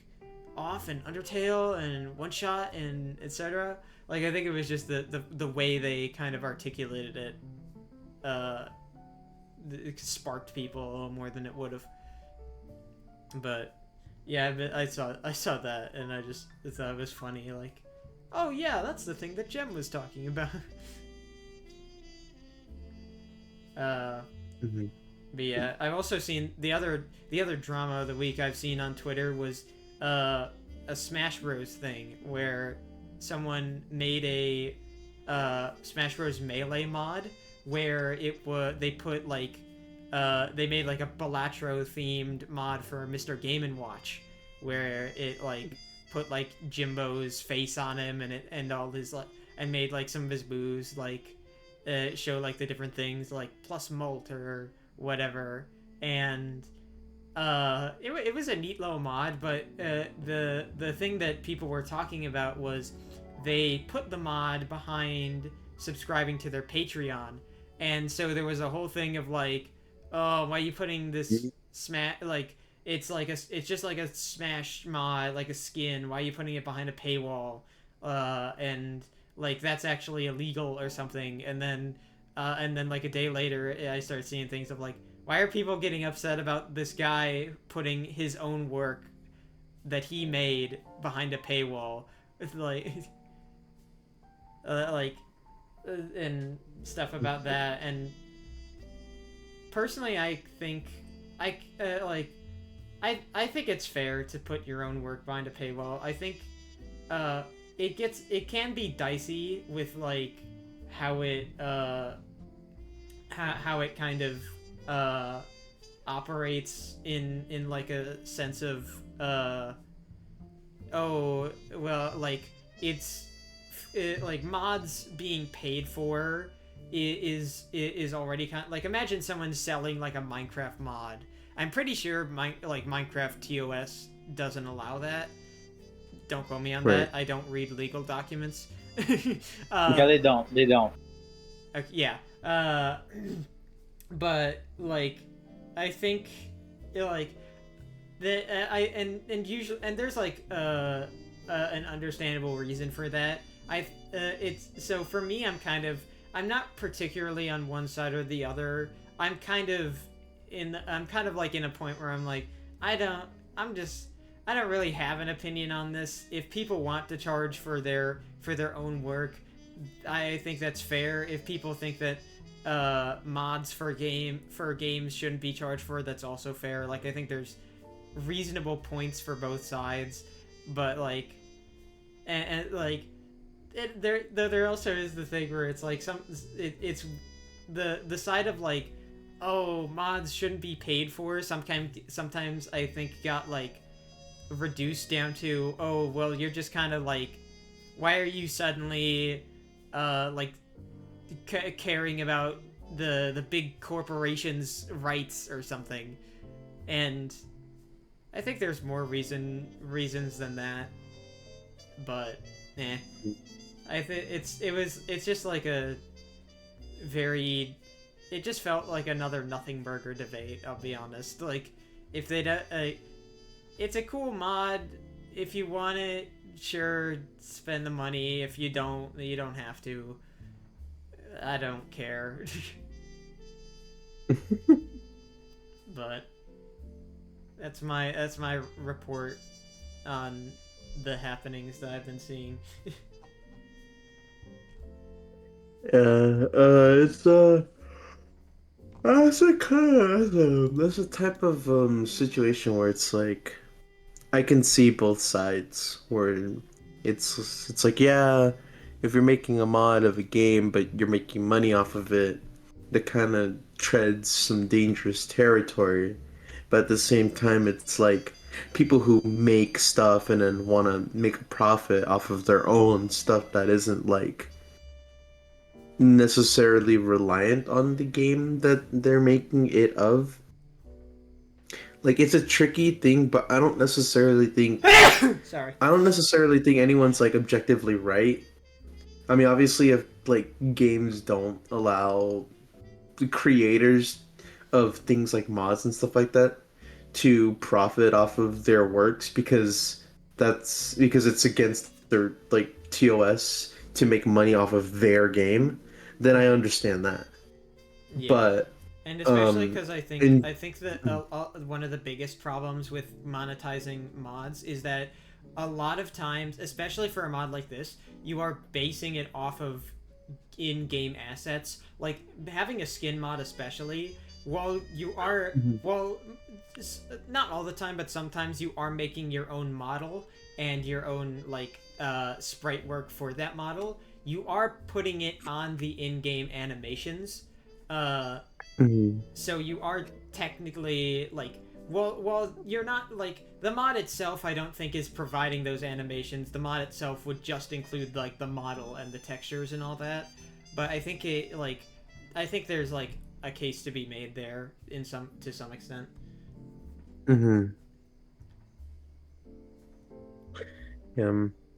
Off and Undertale and One Shot and etc. Like I think it was just the way they kind of articulated it, it sparked people a little more than it would have. But yeah, I saw that and I just thought it was funny. Like, oh yeah, that's the thing that Jem was talking about. Mm-hmm. But yeah, I've also seen the other drama of the week I've seen on Twitter was a Smash Bros thing where someone made a Smash Bros Melee mod where they put like they made like a Balatro themed mod for Mr. Game & Watch where it like put like Jimbo's face on him and all his like and made like some of his moves like show like the different things like plus mult or whatever, and it was a neat little mod, but the thing that people were talking about was they put the mod behind subscribing to their Patreon, and so there was a whole thing of like, oh, why are you putting this smash like it's just like a Smash mod, like a skin, why are you putting it behind a paywall, and like that's actually illegal or something, and then like a day later I started seeing things of like, why are people getting upset about this guy putting his own work that he made behind a paywall? It's like and stuff about that. And personally I think I think it's fair to put your own work behind a paywall. I think it can be dicey with like how it kind of operates in like a sense of oh well, like like mods being paid for is already kind of, like, imagine someone selling like a Minecraft mod. I'm pretty sure Minecraft TOS doesn't allow that. Don't quote me on that. I don't read legal documents. Yeah, they don't. Okay, yeah. But like, I think like usually there's like an understandable reason for that. It's so for me, I'm not particularly on one side or the other. I'm kind of like in a point where I'm like, I don't really have an opinion on this. If people want to charge for their own work, I think that's fair. If people think that mods for games shouldn't be charged for, that's also fair. Like, I think there's reasonable points for both sides, but like, and like, there also is the thing where it's like it's the side of like, oh, mods shouldn't be paid for. Sometimes I think got like reduced down to, oh well, you're just kind of like, why are you suddenly like caring about the big corporations' rights or something? And I think there's more reasons than that, but I think it's just like a very, it just felt like another nothing burger debate, I'll be honest. Like, if they it's a cool mod. If you want it, sure, spend the money. If you don't, you don't have to. I don't care. But that's my report on the happenings that I've been seeing. It's that's a type of situation where it's like, I can see both sides, where it's like, yeah, if you're making a mod of a game but you're making money off of it, that kind of treads some dangerous territory. But at the same time, it's like people who make stuff and then want to make a profit off of their own stuff that isn't like necessarily reliant on the game that they're making it of. Like, it's a tricky thing, but I don't necessarily think Sorry. I don't necessarily think anyone's like objectively right. I mean, obviously, if like games don't allow the creators of things like mods and stuff like that to profit off of their works because it's against their like TOS to make money off of their game, then I understand that. Yeah. But And especially because I think in- that one of the biggest problems with monetizing mods is that a lot of times, especially for a mod like this, you are basing it off of in-game assets. Like having a skin mod, especially, while you are not all the time, but sometimes you are making your own model and your own like sprite work for that model. You are putting it on the in-game animations. So you are technically like, well, you're not like the mod itself. I don't think is providing those animations. The mod itself would just include like the model and the textures and all that. But I think I think there's like a case to be made there to some extent.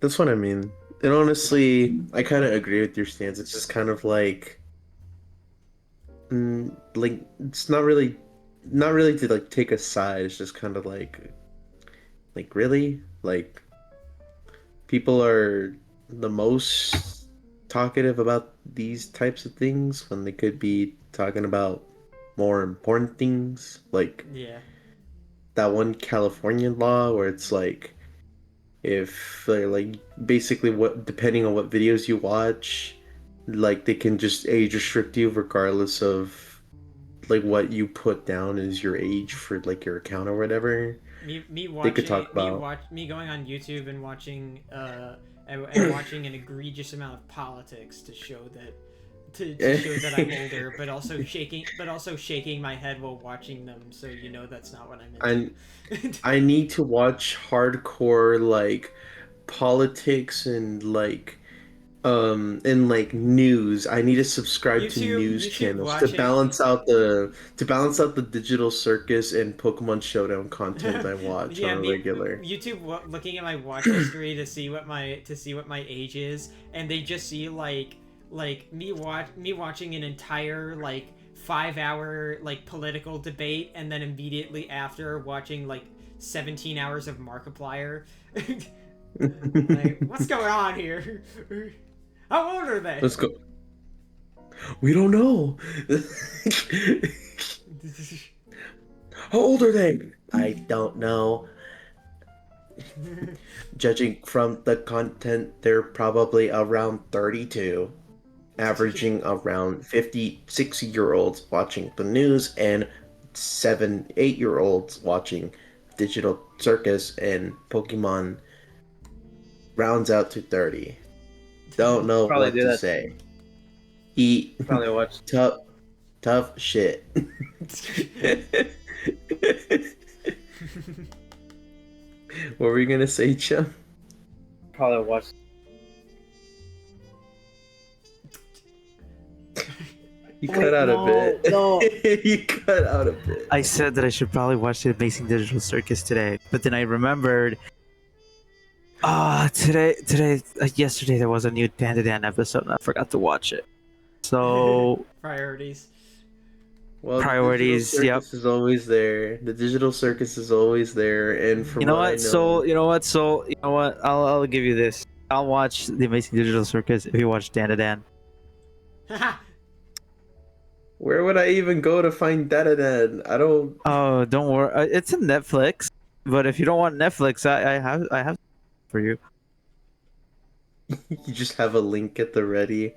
That's what I mean. And honestly, I kind of agree with your stance. It's just kind of like it's not really to like take a side. It's just kind of like really like people are the most talkative about these types of things when they could be talking about more important things, like Yeah. that one California law where it's like if they're like basically what depending on what videos you watch, like they can just age restrict you regardless of like what you put down as your age for like your account or whatever. Me They could watching talk about me going on YouTube and watching and watching an egregious amount of politics to show that to show that I'm older, but also shaking my head while watching them, so you know that's not what I'm into. I need to watch hardcore like politics and like news. I need to subscribe to news YouTube channels to watching balance out the digital circus and Pokemon Showdown content I watch on yeah, a me regular. YouTube looking at my watch history to see what my age is, and they just see like me watching an entire like 5 hour like political debate, and then immediately after watching like 17 hours of Markiplier. Like, what's going on here? How old are they? Let's go. We don't know. How old are they? I don't know. Judging from the content, they're probably around 32, averaging around 56-year-olds watching the news and 8-year-olds watching Digital Circus, and Pokemon rounds out to 30. Don't know Probably what do to that. say. Eat Probably watch. tough shit. What were you gonna say, Chum? Probably watch. You Wait, cut out no, a bit. no. You cut out a bit. I said that I should probably watch the Amazing Digital Circus today, but then I remembered. Yesterday there was a new Dan episode and I forgot to watch it. So Priorities. Well, Priorities, the digital circus is always there. The digital circus is always there, and from you know what I what? know, So you know what? So you know what? I'll give you this. I'll watch the Amazing Digital Circus if you watch Dan. where would I even go to find that then? I don't. Oh, don't worry. It's in Netflix. But if you don't want Netflix, I have for you. You just have a link at the ready.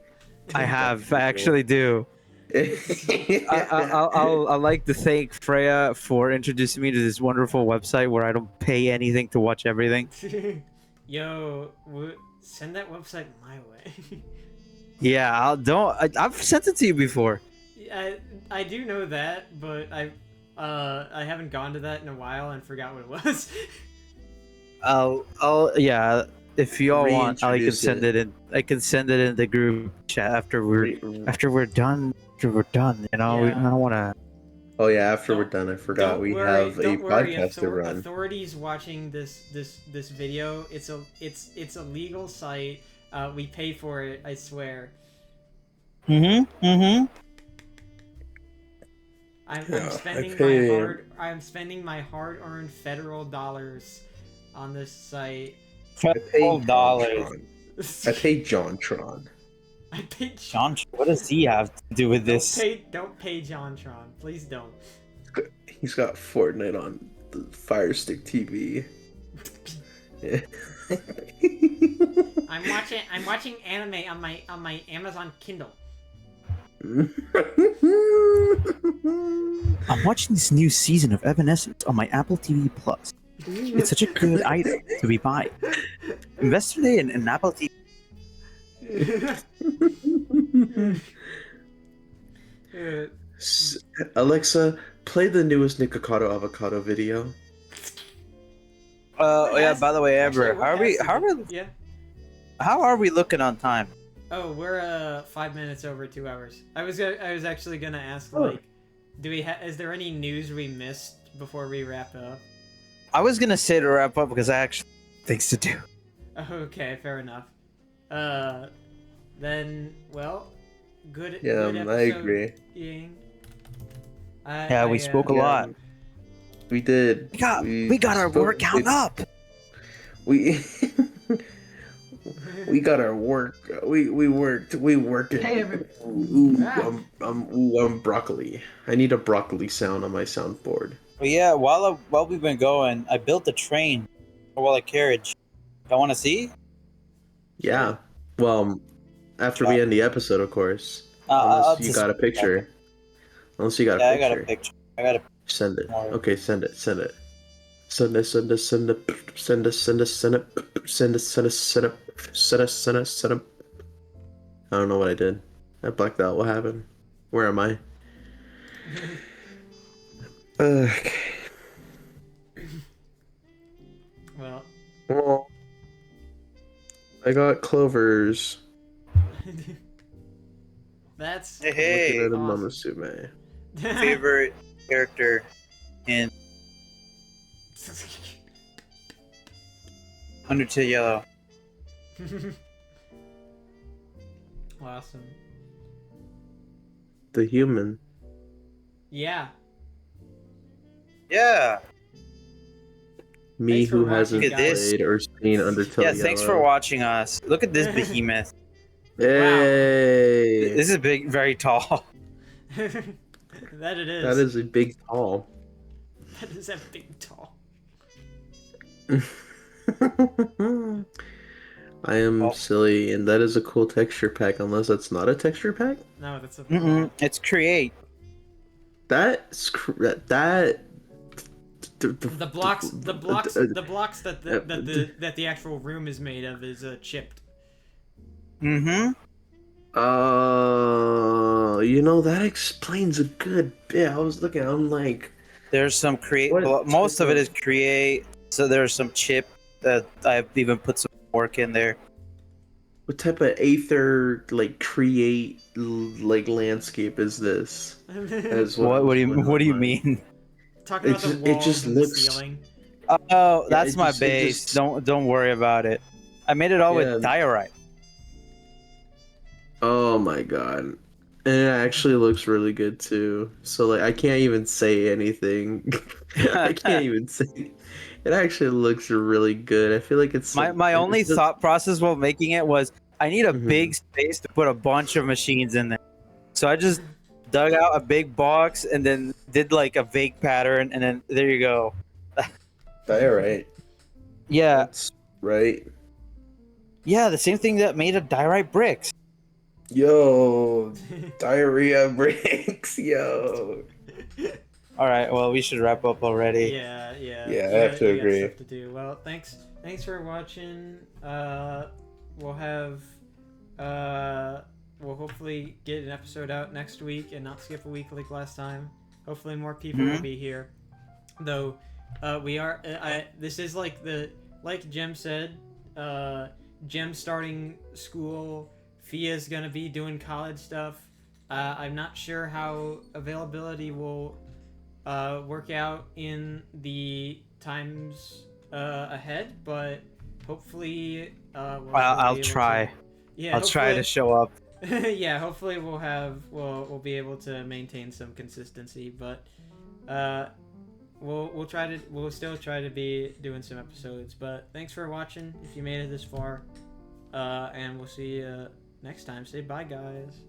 I actually do. I'd like to thank Freya for introducing me to this wonderful website where I don't pay anything to watch everything. Yo, send that website my way. Yeah, I've sent it to you before. I do know that, but I haven't gone to that in a while and forgot what it was. Yeah. If you all want, I can Reintroduce send it in. I can send it in the group chat after we're done. After we're done, you know. Yeah. I don't want to. Oh yeah, after we're done, I forgot we have a don't worry, podcast to run. authorities watching this video. It's a legal site. We pay for it, I swear. Yeah, I'm spending my hard-earned federal dollars on this site. I paid $12. I paid JonTron. I paid John, what does he have to do with this? Don't pay JonTron. Please don't. He's got Fortnite on the Fire Stick TV. Yeah. I'm watching anime on my Amazon Kindle. I'm watching this new season of Evanescence on my Apple TV Plus. It's such a good item to be buying. Invest today in an Apple TV. Alexa, play the newest Nikocado Avocado video. Yeah. By the way, Amber, Yeah. how are we looking on time? Oh, we're 5 minutes over 2 hours. I was actually gonna ask, Oh. like, is there any news we missed before we wrap up? I was gonna say to wrap up because I actually have things to do. Okay, fair enough. Then, well, good. Yeah, good I episode, agree. Ying. Yeah, we spoke a Yeah. lot. We did. We got our work count up. We we got our work. We worked. We worked it. Hey, everybody. Ooh, I'm broccoli. I need a broccoli sound on my soundboard. But yeah, while we've been going, I built a train, a carriage. Y'all want to see? Yeah. Well, after we end the episode, of course. I'll Unless you got a picture. Unless you got a Yeah, picture. I got a picture. Send it. Alright. Okay, send it. Send it. Send it. Send it. Send it. Send it. Send it. Send it. Send it. Send it. Send it. Send it. Send it. Send it. I don't know what I did. I blacked out. What happened? Where am I? Okay. Well, I got clovers. that's Hey, Looking at a awesome. Mamusume. favorite character in Undertale Yellow. Awesome. The human. Yeah. Yeah. Me Thanks for who hasn't watching, guys. played or seen Undertale Yeah, thanks for Yellow. watching us. Look at this behemoth. Hey! This is big, very tall. That it is. That is a big tall. That is a big tall. I am Oh. silly, and that is a cool texture pack, unless that's not a texture pack? No, that's a. It's create. That's that. The blocks that the actual room is made of is chipped. Mm-hmm. That explains a good bit. I was looking, I'm like, There's some create. What Most of it type is create. So there's some chip that I've even put some work in there. what type of aether create landscape is this? As well What do as you mine. mean? Talking about the It walls just and looks- the ceiling. Oh, Yeah, that's it my just- it base. just- Don't worry about it. I made it all Yeah. with diorite. Oh my god. And it actually looks really good too. So I can't even say anything. I can't even say. It actually looks really good. I feel like it's My only it's just- thought process while making it was I need a Mhm. big space to put a bunch of machines in there. So I just dug out a big box and then did a vague pattern, and then there you go. Diorite. Yeah, That's right. yeah, the same thing that made of diorite bricks. Yo, diarrhea breaks. Yo. All right, well, we should wrap up already. Yeah. Yeah, I You have got- to you got agree. stuff to do. Well, thanks for watching. We'll have we'll hopefully get an episode out next week and not skip a week like last time. Hopefully more people will Mhm. be here. Though we are this is like Jem said, Jem starting school, Fia's gonna be doing college stuff. I'm not sure how availability will work out in the times ahead, but hopefully I'll be able try. to- yeah, I'll try to hopefully- show up. Yeah, hopefully we'll be able to maintain some consistency, but we'll still try to be doing some episodes. But thanks for watching if you made it this far, and we'll see you next time. Say bye, guys.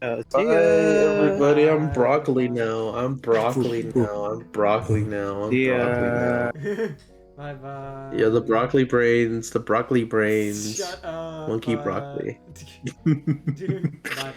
See Bye, ya. everybody. I'm Bye. broccoli now. I'm broccoli now. I'm broccoli now. I'm See broccoli ya. now. Bye bye. Yeah, the broccoli brains. The broccoli brains. Shut up. Monkey broccoli. Dude, bye bye.